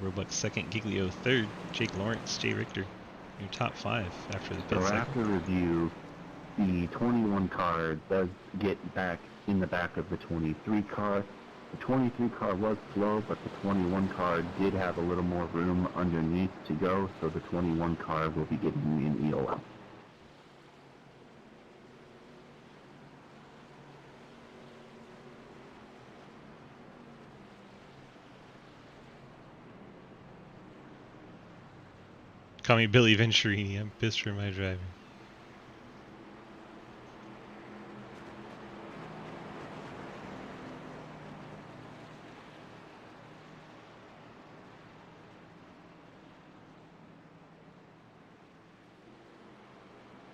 A: Roebuck second, Giglio third, Jake Lawrence, Jay Richter, your top 5 after the pit
B: So
A: cycle.
B: after review, the 21 car does get back in the back of the 23 car. The 23 car was slow, but the 21 car did have a little more room underneath to go, so the 21 car will be getting an EOL.
A: Call me Billy Venturini, I'm pissed for my driving.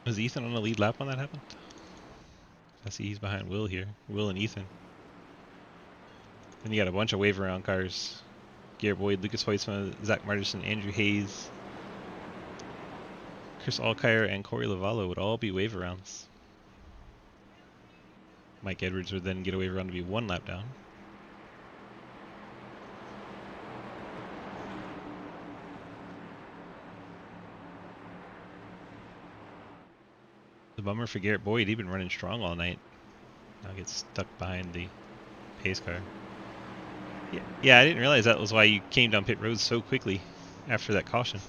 A: Was Ethan on the lead lap when that happened? I see he's behind Will here. Will and Ethan. Then you got a bunch of wave around cars. Garrett Boyd, Lucas Hoytsma, Zach Martinson, Andrew Hayes, Chris Alkire, and Corey Lavallo would all be wave arounds. Mike Edwards would then get a wave around to be 1 lap down. The bummer for Garrett Boyd, he'd been running strong all night. Now gets stuck behind the pace car. Yeah, I didn't realize that was why you came down pit road so quickly after that caution.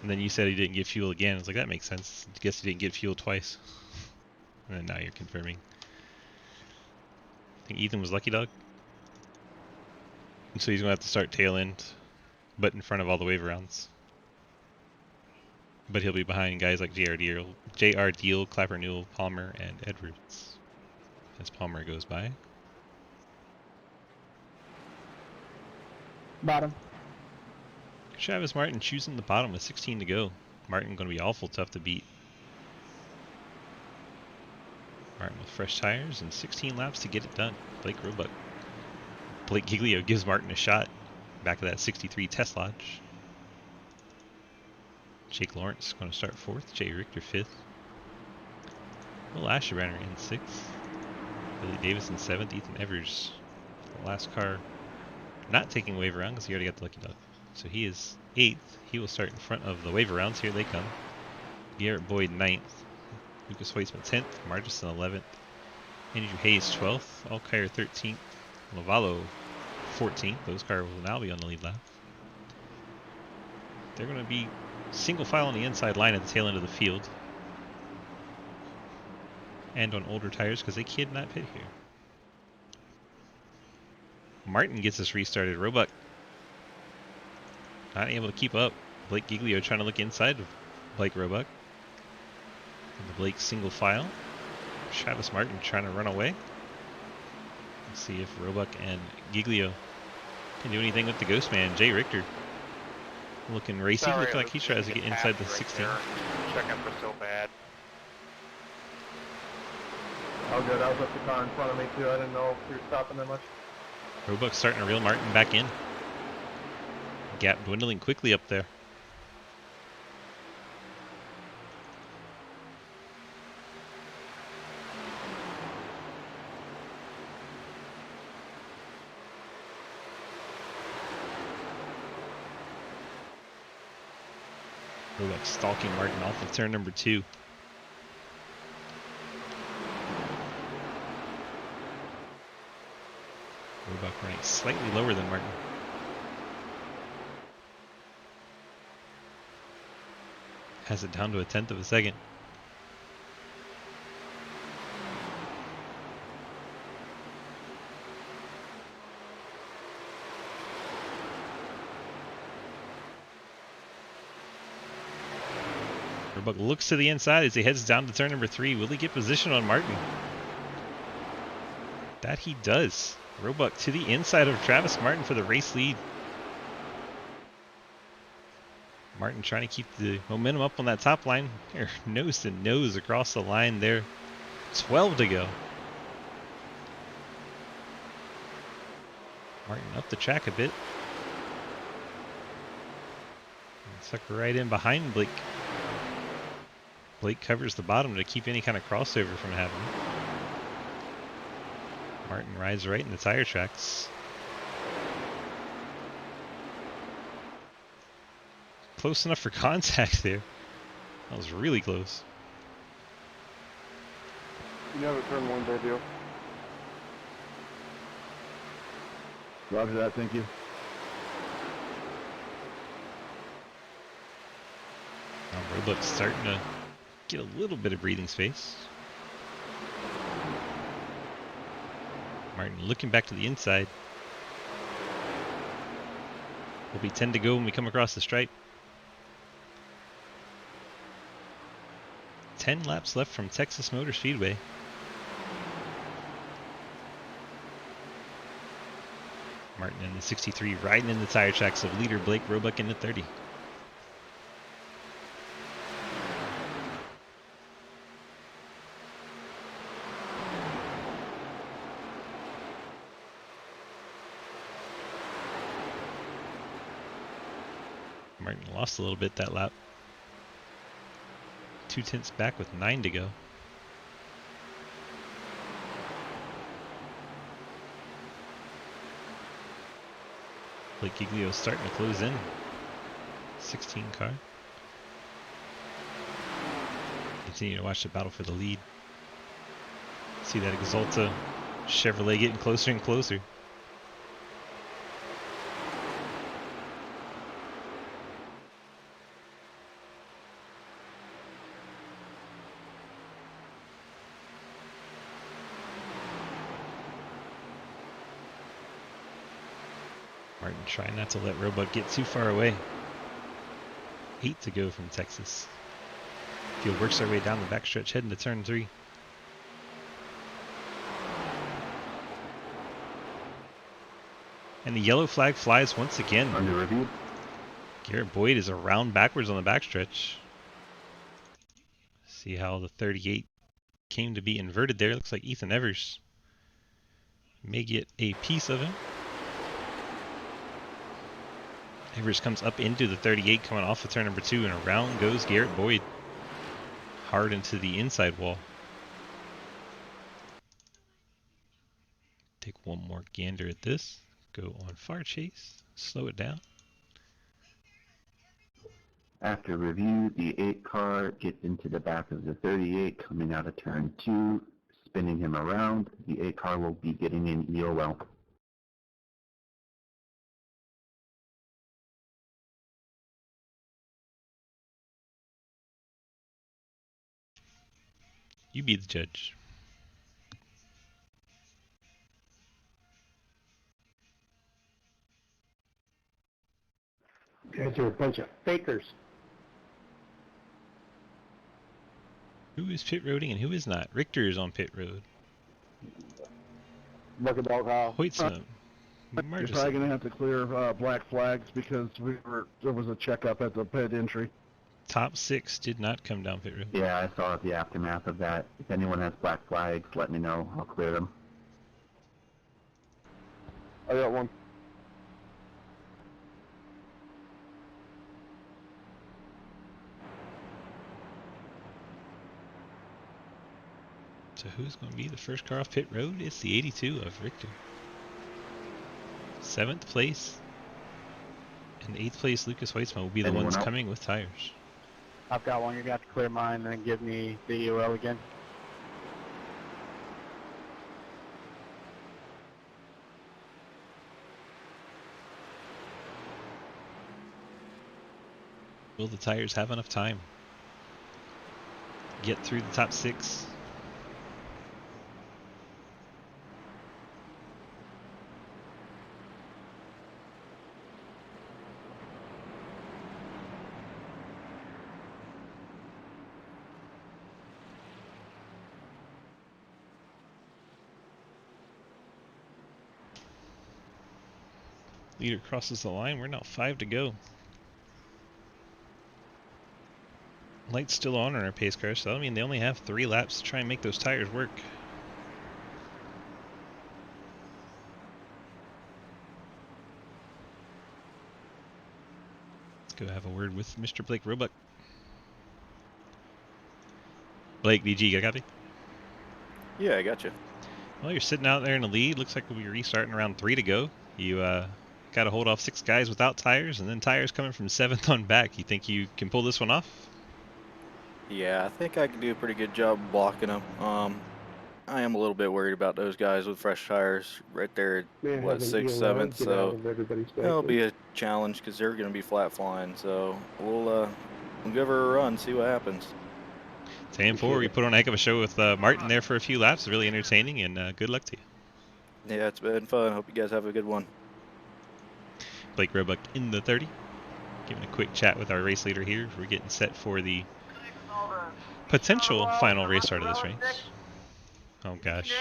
A: And then you said he didn't get fuel again. I was like, that makes sense. I guess he didn't get fuel twice. And then now you're confirming. I think Ethan was lucky dog. And so he's going to have to start tail end, but in front of all the wave rounds. But he'll be behind guys like J.R. Deal, Clapper Newell, Palmer, and Edwards. As Palmer goes by.
F: Bottom.
A: Travis Martin choosing the bottom with 16 to go. Martin going to be awful tough to beat. Martin with fresh tires and 16 laps to get it done. Blake Roebuck. Blake Giglio gives Martin a shot. Back of that 63 Test Lodge. Jake Lawrence going to start 4th. Jay Richter 5th. Will Asherbrenner in 6th. Billy Davison 7th. Ethan Evers, the last car not taking wave around because he already got the lucky dog. So he is 8th. He will start in front of the wave rounds. Here they come. Garrett Boyd 9th. Lucas Hoytsman 10th. Margison 11th. Andrew Hayes 12th. Alkire 13th. Lavallo 14th. Those cars will now be on the lead lap. They're going to be single file on the inside line at the tail end of the field. And on older tires because they cannot pit here. Martin gets us restarted. Roebuck not able to keep up. Blake Giglio trying to look inside of Blake Roebuck. And the Blake single file. Travis Martin trying to run away. Let's see if Roebuck and Giglio can do anything with the Ghost Man. Jay Richter looking racy.
D: Sorry,
A: Looking like he tries to get inside the 16.
D: Checking for so bad.
H: Oh good, I was up the car in front of me too. I didn't know if you were stopping that much.
A: Roebuck starting to reel Martin back in. Gap dwindling quickly up there. Roebuck stalking Martin off of turn number 2. Roebuck running slightly lower than Martin. Has it down to 1/10 of a second. Roebuck looks to the inside as he heads down to turn number 3. Will he get position on Martin? That he does. Roebuck to the inside of Travis Martin for the race lead. Martin trying to keep the momentum up on that top line. They're nose to nose across the line there. 12 to go. Martin up the track a bit. And sucker right in behind Blake. Blake covers the bottom to keep any kind of crossover from happening. Martin rides right in the tire tracks. Close enough for contact there. That was really close.
H: You never turn one day, deal.
B: Roger that, thank you.
A: Now Roebuck's starting to get a little bit of breathing space. Martin looking back to the inside. Will be 10 to go when we come across the stripe. 10 laps left from Texas Motor Speedway. Martin in the 63 riding in the tire tracks of leader Blake Roebuck in the 30. Martin lost a little bit that lap. 2 tenths back with 9 to go. Blake Giglio's starting to close in. 16 car. Continue to watch the battle for the lead. See that Exalta Chevrolet getting closer and closer. Martin trying not to let Roebuck get too far away. 8 to go from Texas. Field works their way down the backstretch heading to turn 3. And the yellow flag flies once again.
B: Under review.
A: Garrett Boyd is around backwards on the backstretch. See how the 38 came to be inverted there. Looks like Ethan Evers may get a piece of him. Evers comes up into the 38 coming off of turn number 2, and around goes Garrett Boyd. Hard into the inside wall. Take one more gander at this. Go on far chase. Slow it down.
B: After review, the 8 car gets into the back of the 38 coming out of turn 2, spinning him around. The 8 car will be getting in EOL.
A: You be the judge.
F: You guys are a bunch of fakers.
A: Who is pit roading and who is not? Richter is on pit road.
E: Look at dog how.
A: Hoytsma.
H: You're probably
A: Margison.
H: gonna have to clear black flags because there was a checkup at the pit entry.
A: Top 6 did not come down pit road.
B: Yeah, I saw the aftermath of that. If anyone has black flags, let me know. I'll clear them.
E: I got one.
A: So who's going to be the first car off pit road? It's the 82 of Richter. 7th place and 8th place Lucas Hoytsma will be the
B: Anyone
A: ones
B: else?
A: coming with tires.
D: I've got one. You're going to have to clear mine and then give me the EOL again.
A: Will the tires have enough time? Get through the top 6. Leader crosses the line. We're now 5 to go. Light's still on our pace car, so that means they only have 3 laps to try and make those tires work. Let's go have a word with Mr. Blake Roebuck. Blake, BG, I got you.
I: Yeah, I got you.
A: Well, you're sitting out there in the lead. Looks like we'll be restarting around 3 to go. You got to hold off 6 guys without tires, and then tires coming from 7th on back. You think you can pull this one off?
I: Yeah, I think I can do a pretty good job blocking them. I am a little bit worried about those guys with fresh tires right there at, what, 6th, 7th, so it'll be a challenge because they're going to be flat flying. So we'll give her a run, see what happens.
A: 10-4, we put on a heck of a show with Martin there for a few laps. Really entertaining, and good luck to you.
I: Yeah, it's been fun. Hope you guys have a good one.
A: Blake Roebuck in the 30. Giving a quick chat with our race leader here. We're getting set for the potential final race start of this race. Oh gosh.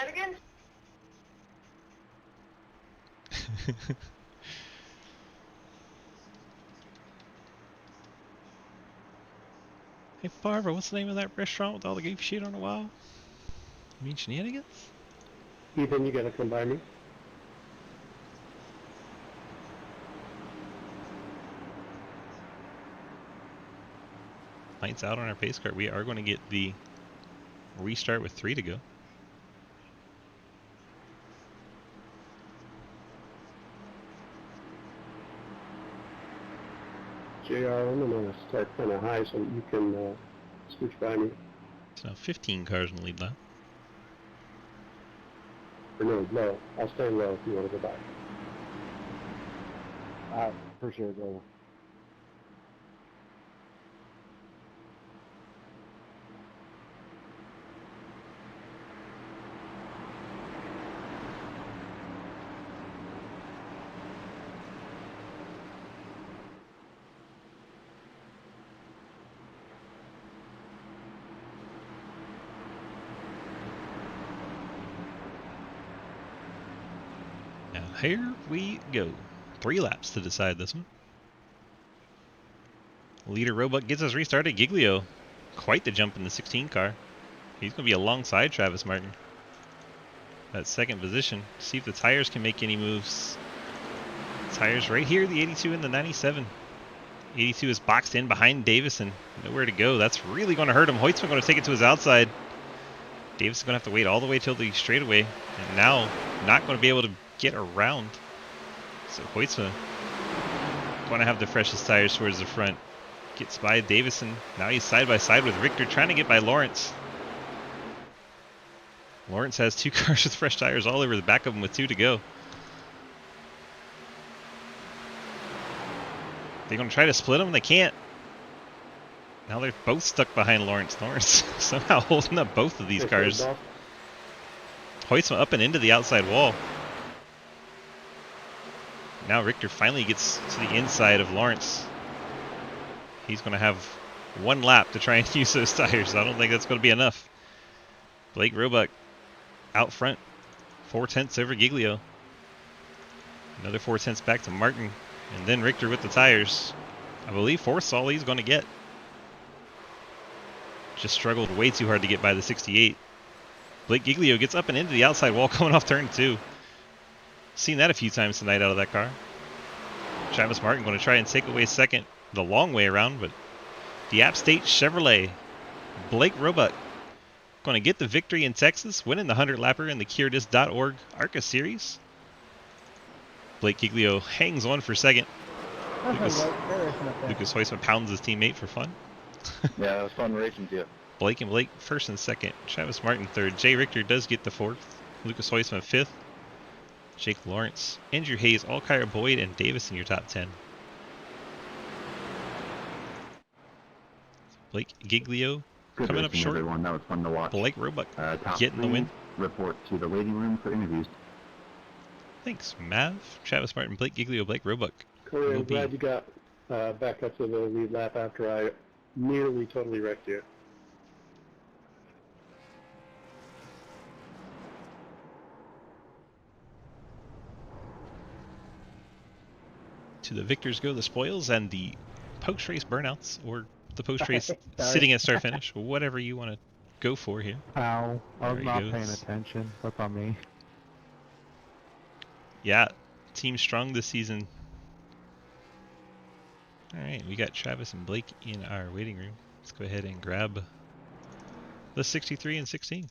A: Hey Barbara, what's the name of that restaurant with all the goofy shit on the wall? You mean Shenanigans?
F: Ethan, you gotta come by me.
A: Lights out on our pace car. We are going to get the restart with 3 to go.
F: JR, I'm going to start kind of high so you can switch by me.
A: So now 15 cars in the lead lap.
F: Or no, low. I'll stay low if you want to go back.
E: For sure, go.
A: Now here we go. 3 laps to decide this one. Leader Roebuck gets us restarted. Giglio, quite the jump in the 16 car. He's going to be alongside Travis Martin. That second position. See if the tires can make any moves. Tires right here, the 82 and the 97. 82 is boxed in behind Davison. Nowhere to go. That's really going to hurt him. Hoyt's going to take it to his outside. Davison's going to have to wait all the way till the straightaway. And now, not going to be able to get around. So Hoytsma going to have the freshest tires towards the front. Gets by Davison. Now he's side by side with Richter, trying to get by Lawrence. Lawrence has 2 cars with fresh tires all over the back of him with 2 to go. They're going to try to split them. They can't. Now they're both stuck behind Lawrence. Lawrence somehow holding up both of these cars. Hoytsma up and into the outside wall. Now Richter finally gets to the inside of Lawrence. He's going to have 1 lap to try and use those tires. I don't think that's going to be enough. Blake Roebuck out front. 4/10 over Giglio. Another 4/10 back to Martin. And then Richter with the tires. I believe 4th's all he's going to get. Just struggled way too hard to get by the 68. Blake Giglio gets up and into the outside wall coming off turn 2. Seen that a few times tonight out of that car. Travis Martin going to try and take away second the long way around, but the App State Chevrolet, Blake Roebuck, going to get the victory in Texas, winning the 100-lapper in the Curious.org ARCA Series. Blake Giglio hangs on for second. Lucas Hoytsma pounds his teammate for fun.
D: Yeah, it was fun racing to you.
A: Blake and Blake first and second. Travis Martin third. Jay Richter does get the 4th. Lucas Hoytsma 5th. Jake Lawrence, Andrew Hayes, Alkira Boyd, and Davis in your top 10. Blake Giglio
B: Good
A: coming up
B: racing,
A: short.
B: everyone. That was fun to watch.
A: Blake Roebuck
B: Top
A: getting the
B: 3,
A: win.
B: report to the waiting room for interviews.
A: Thanks, Mav. Travis Martin, Blake Giglio, Blake Roebuck.
F: Corey, I'm glad you got back up to the lead lap after I nearly totally wrecked you.
A: To the victors go the spoils and the post-race burnouts, or the post-race sitting at start finish, whatever you want to go for here.
E: Ow. I was
A: There he
E: not
A: goes.
E: paying attention. That's on me.
A: Yeah, team strong this season. All right, we got Travis and Blake in our waiting room. Let's go ahead and grab the 63 and 16.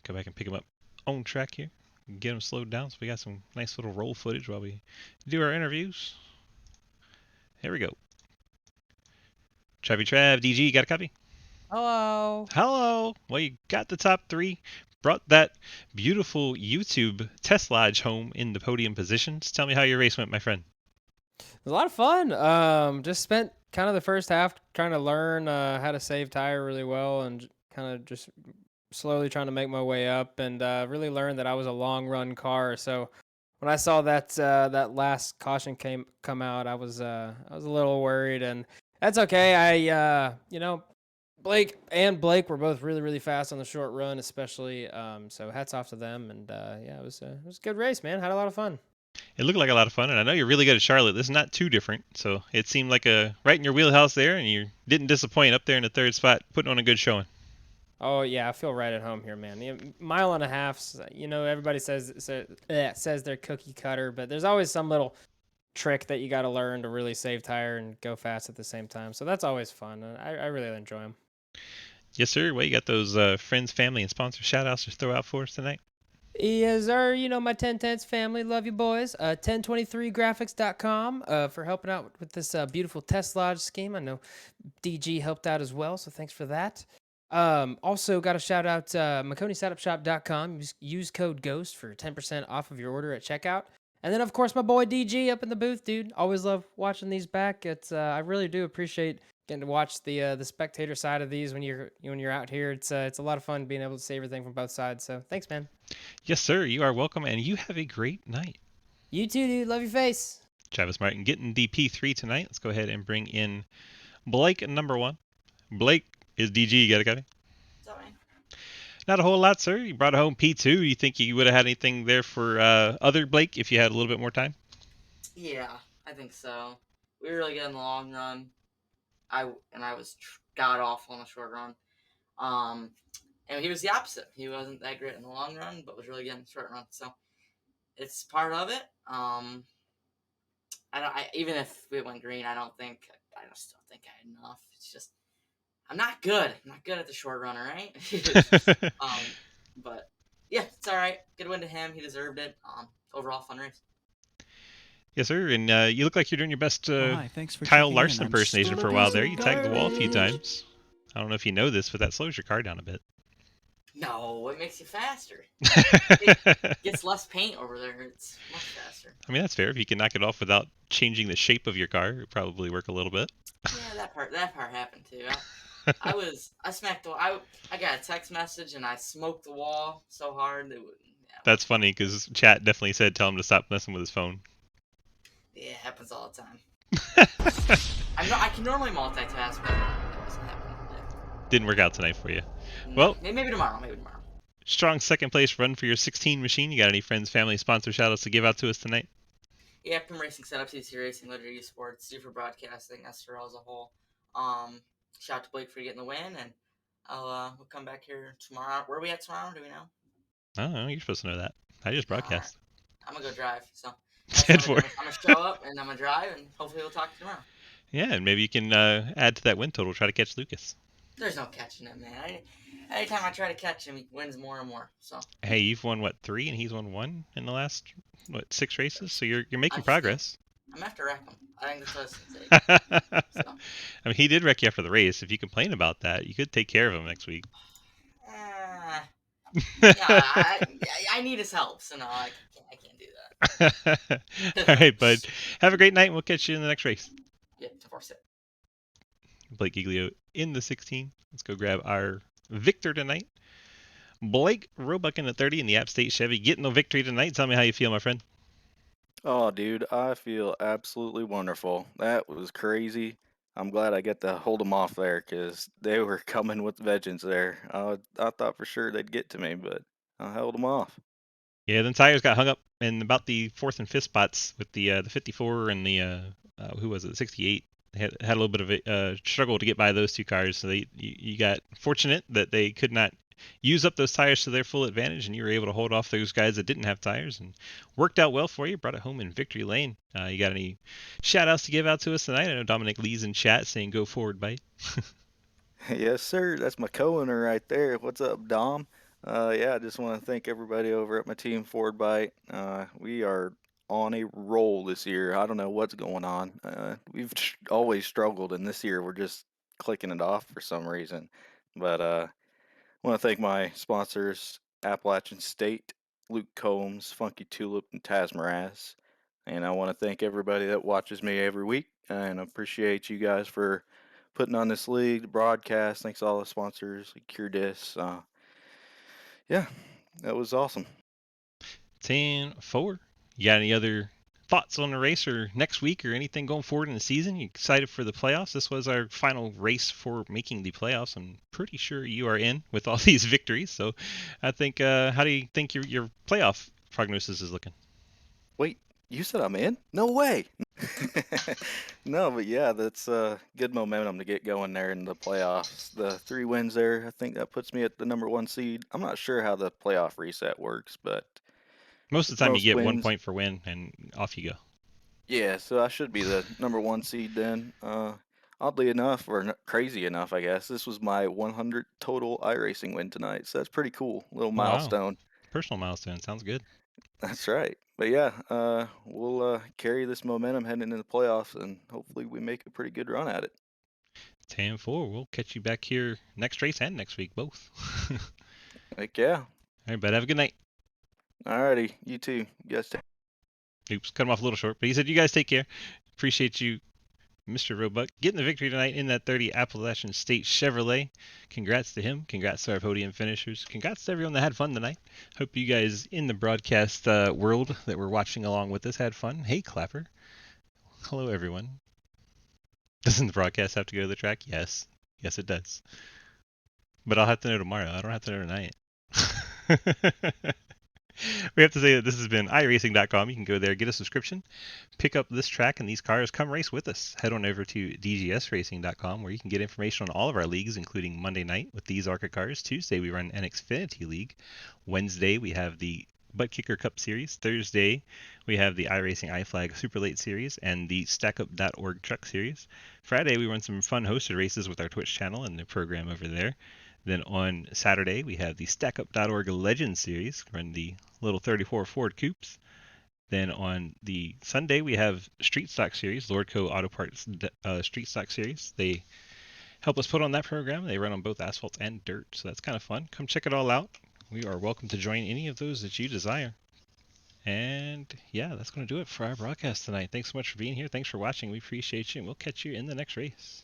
A: Go back and pick them up on track here. Get them slowed down so we got some nice little roll footage while we do our interviews. Here we go. Trav, DG, got a copy?
J: Hello.
A: Hello. Well, you got the top 3. Brought that beautiful YouTube test lodge home in the podium positions. Tell me how your race went, my friend.
J: It was a lot of fun. Just spent kind of the first half trying to learn how to save tire really well and kind of just slowly trying to make my way up and really learned that I was a long run car. So when I saw that that last caution come out, I was a little worried, and that's okay. Blake were both really, really fast on the short run, especially. So hats off to them. And yeah, it was a good race, man. Had a lot of fun.
A: It looked like a lot of fun, and I know you're really good at Charlotte. This is not too different, so it seemed like right in your wheelhouse there, and you didn't disappoint up there in the 3rd spot, putting on a good showing.
J: Oh yeah, I feel right at home here, man. Mile and a half. Everybody says they're cookie cutter, but there's always some little trick that you got to learn to really save tire and go fast at the same time. So that's always fun. And I really enjoy them.
A: Yes, sir. Well, you got those friends, family, and sponsor shout-outs to throw out for us tonight?
J: Yes, sir. You know my 1010s family. Love you, boys. 1023graphics.com for helping out with this beautiful test lodge scheme. I know DG helped out as well, so thanks for that. Also, got a shout out McConeySetupShop.com. Use code GHOST for 10% off of your order at checkout. And then, of course, my boy DG up in the booth, dude. Always love watching these back. It's I really do appreciate getting to watch the spectator side of these when you're out here. It's a lot of fun being able to see everything from both sides. So thanks, man.
A: Yes, sir. You are welcome, and you have a great night.
J: You too, dude. Love your face.
A: Travis Martin getting the P3 tonight. Let's go ahead and bring in Blake at number 1. Blake is DG. You got it, got it? Not a whole lot, sir. You brought home P2. You think you would have had anything there for other Blake if you had a little bit more time?
K: Yeah, I think so. We were really good in the long run. I was god awful in the short run. And he was the opposite. He wasn't that great in the long run, but was really good in the short run. So it's part of it. Even if it went green, I just don't think I had enough. It's just I'm not good. I'm not good at the short run, all right? But yeah, it's all right. Good win to him. He deserved it. Overall fun race.
A: Yes, sir. And you look like you're doing your best
L: hi, thanks for
A: Kyle
L: checking
A: Larson
L: in. I'm
A: impersonation for a while there. You tagged the wall a few
K: garbage.
A: times. I don't know if you know this, but that slows your car down a bit.
K: No, it makes you faster. It gets less paint over there. It's much faster.
A: I mean, that's fair. If you can knock it off without changing the shape of your car, it would probably work a little bit.
K: Yeah, that part happened too. I smacked the wall. I got a text message and I smoked the wall so hard that
A: That's funny because chat definitely said tell him to stop messing with his phone.
K: Yeah, it happens all the time. I can normally multitask, but it wasn't happening today.
A: Didn't work out tonight for you.
K: No,
A: Well,
K: maybe tomorrow.
A: strong second place run for your 16 machine. You got any friends, family, sponsor shout-outs to give out to us tonight?
K: Yeah, Pim Racing Setup, CC Racing, Liberty Esports, Super Broadcasting, SRL as a whole. Shout out to Blake for getting the win, and we'll come back here tomorrow. Where are we at tomorrow? Do we know?
A: I don't know. You're supposed to know that. I just broadcast.
K: Right. I'm gonna go drive. So
A: I'm
K: gonna show up and I'm gonna drive, and hopefully we'll talk tomorrow.
A: Yeah, and maybe you can add to that win total. Try to catch Lucas.
K: There's no catching him, man. Anytime I try to catch him, he wins more and more. So.
A: Hey, you've won what 3, and he's won 1 in the last 6 races. So you're making progress.
K: I'm after wreck him. I think that's what it's gonna take. So.
A: I mean, he did wreck you after the race. If you complain about that, you could take care of him next week.
K: Yeah, I need his help, so no, I can't do that.
A: All right, bud. Have a great night, and we'll catch you in the next race.
K: Yeah, divorce it.
A: Blake Giglio in the 16. Let's go grab our victor tonight. Blake Roebuck in the 30 in the App State Chevy getting the victory tonight. Tell me how you feel, my friend.
I: Oh, dude, I feel absolutely wonderful. That was crazy. I'm glad I get to hold them off there because they were coming with vengeance there. I thought for sure they'd get to me, but I held them off.
A: Yeah, then tires got hung up in about the 4th and 5th spots with the 54 and the who was it, the 68. They had a little bit of a struggle to get by those 2 cars, so you got fortunate that they could not use up those tires to their full advantage, and you were able to hold off those guys that didn't have tires, and worked out well for you. Brought it home in victory lane. You got any shout outs to give out to us tonight? I know Dominic Lee's in chat saying go forward, bite.
I: Yes, sir. That's my co-owner right there. What's up, Dom? Yeah, I just want to thank everybody over at my team Forward Bite. We are on a roll this year. I don't know what's going on. We've always struggled, and this year we're just clicking it off for some reason. But I want to thank my sponsors, Appalachian State, Luke Combs, Funky Tulip, and Taz Mraz. And I want to thank everybody that watches me every week, and I appreciate you guys for putting on this league, the broadcast. Thanks to all the sponsors, like Cure yeah, that was awesome.
A: 10-4. You got any other thoughts on the race or next week or anything going forward in the season? You excited for the playoffs? This was our final race for making the playoffs. I'm pretty sure you are in with all these victories. So I think, how do you think your playoff prognosis is looking?
I: Wait, you said I'm in? No way. No, but yeah, that's good momentum to get going there in the playoffs. The 3 wins there, I think that puts me at the number 1 seed. I'm not sure how the playoff reset works, but
A: most of the time you get
I: wins.
A: 1 point for win and off you go.
I: Yeah, so I should be the number 1 seed then. Oddly enough, or crazy enough, I guess, this was my 100 total iRacing win tonight, so that's pretty cool. Little
A: Oh, wow.
I: milestone.
A: Personal milestone. Sounds good.
I: That's right. But yeah, we'll carry this momentum heading into the playoffs, and hopefully we make a pretty good run at it.
A: 10-4. We'll catch you back here next race and next week, both.
I: Heck yeah.
A: All right, bud. Have a good night.
I: Alrighty, you too. You guys
A: Oops, cut him off a little short, but he said, you guys take care. Appreciate you, Mr. Roebuck, getting the victory tonight in that 30 Appalachian State Chevrolet. Congrats to him. Congrats to our podium finishers. Congrats to everyone that had fun tonight. Hope you guys in the broadcast world that were watching along with us had fun. Hey, Clapper. Hello, everyone. Doesn't the broadcast have to go to the track? Yes. Yes, it does. But I'll have to know tomorrow. I don't have to know tonight. We have to say that this has been iRacing.com. You can go there, get a subscription, pick up this track and these cars, come race with us. Head on over to dgsracing.com where you can get information on all of our leagues, including Monday night with these ARCA cars. Tuesday, we run an Xfinity League. Wednesday, we have the Butt Kicker Cup Series. Thursday, we have the iRacing iFlag Super Late Series and the StackUp.org Truck Series. Friday, we run some fun hosted races with our Twitch channel and the program over there. Then on Saturday, we have the StackUp.org Legends Series, run the little 34 Ford Coupes. Then on the Sunday, we have Street Stock Series, Lordco Auto Parts Street Stock Series. They help us put on that program. They run on both asphalt and dirt, so that's kind of fun. Come check it all out. We are welcome to join any of those that you desire. And yeah, that's going to do it for our broadcast tonight. Thanks so much for being here. Thanks for watching. We appreciate you, and we'll catch you in the next race.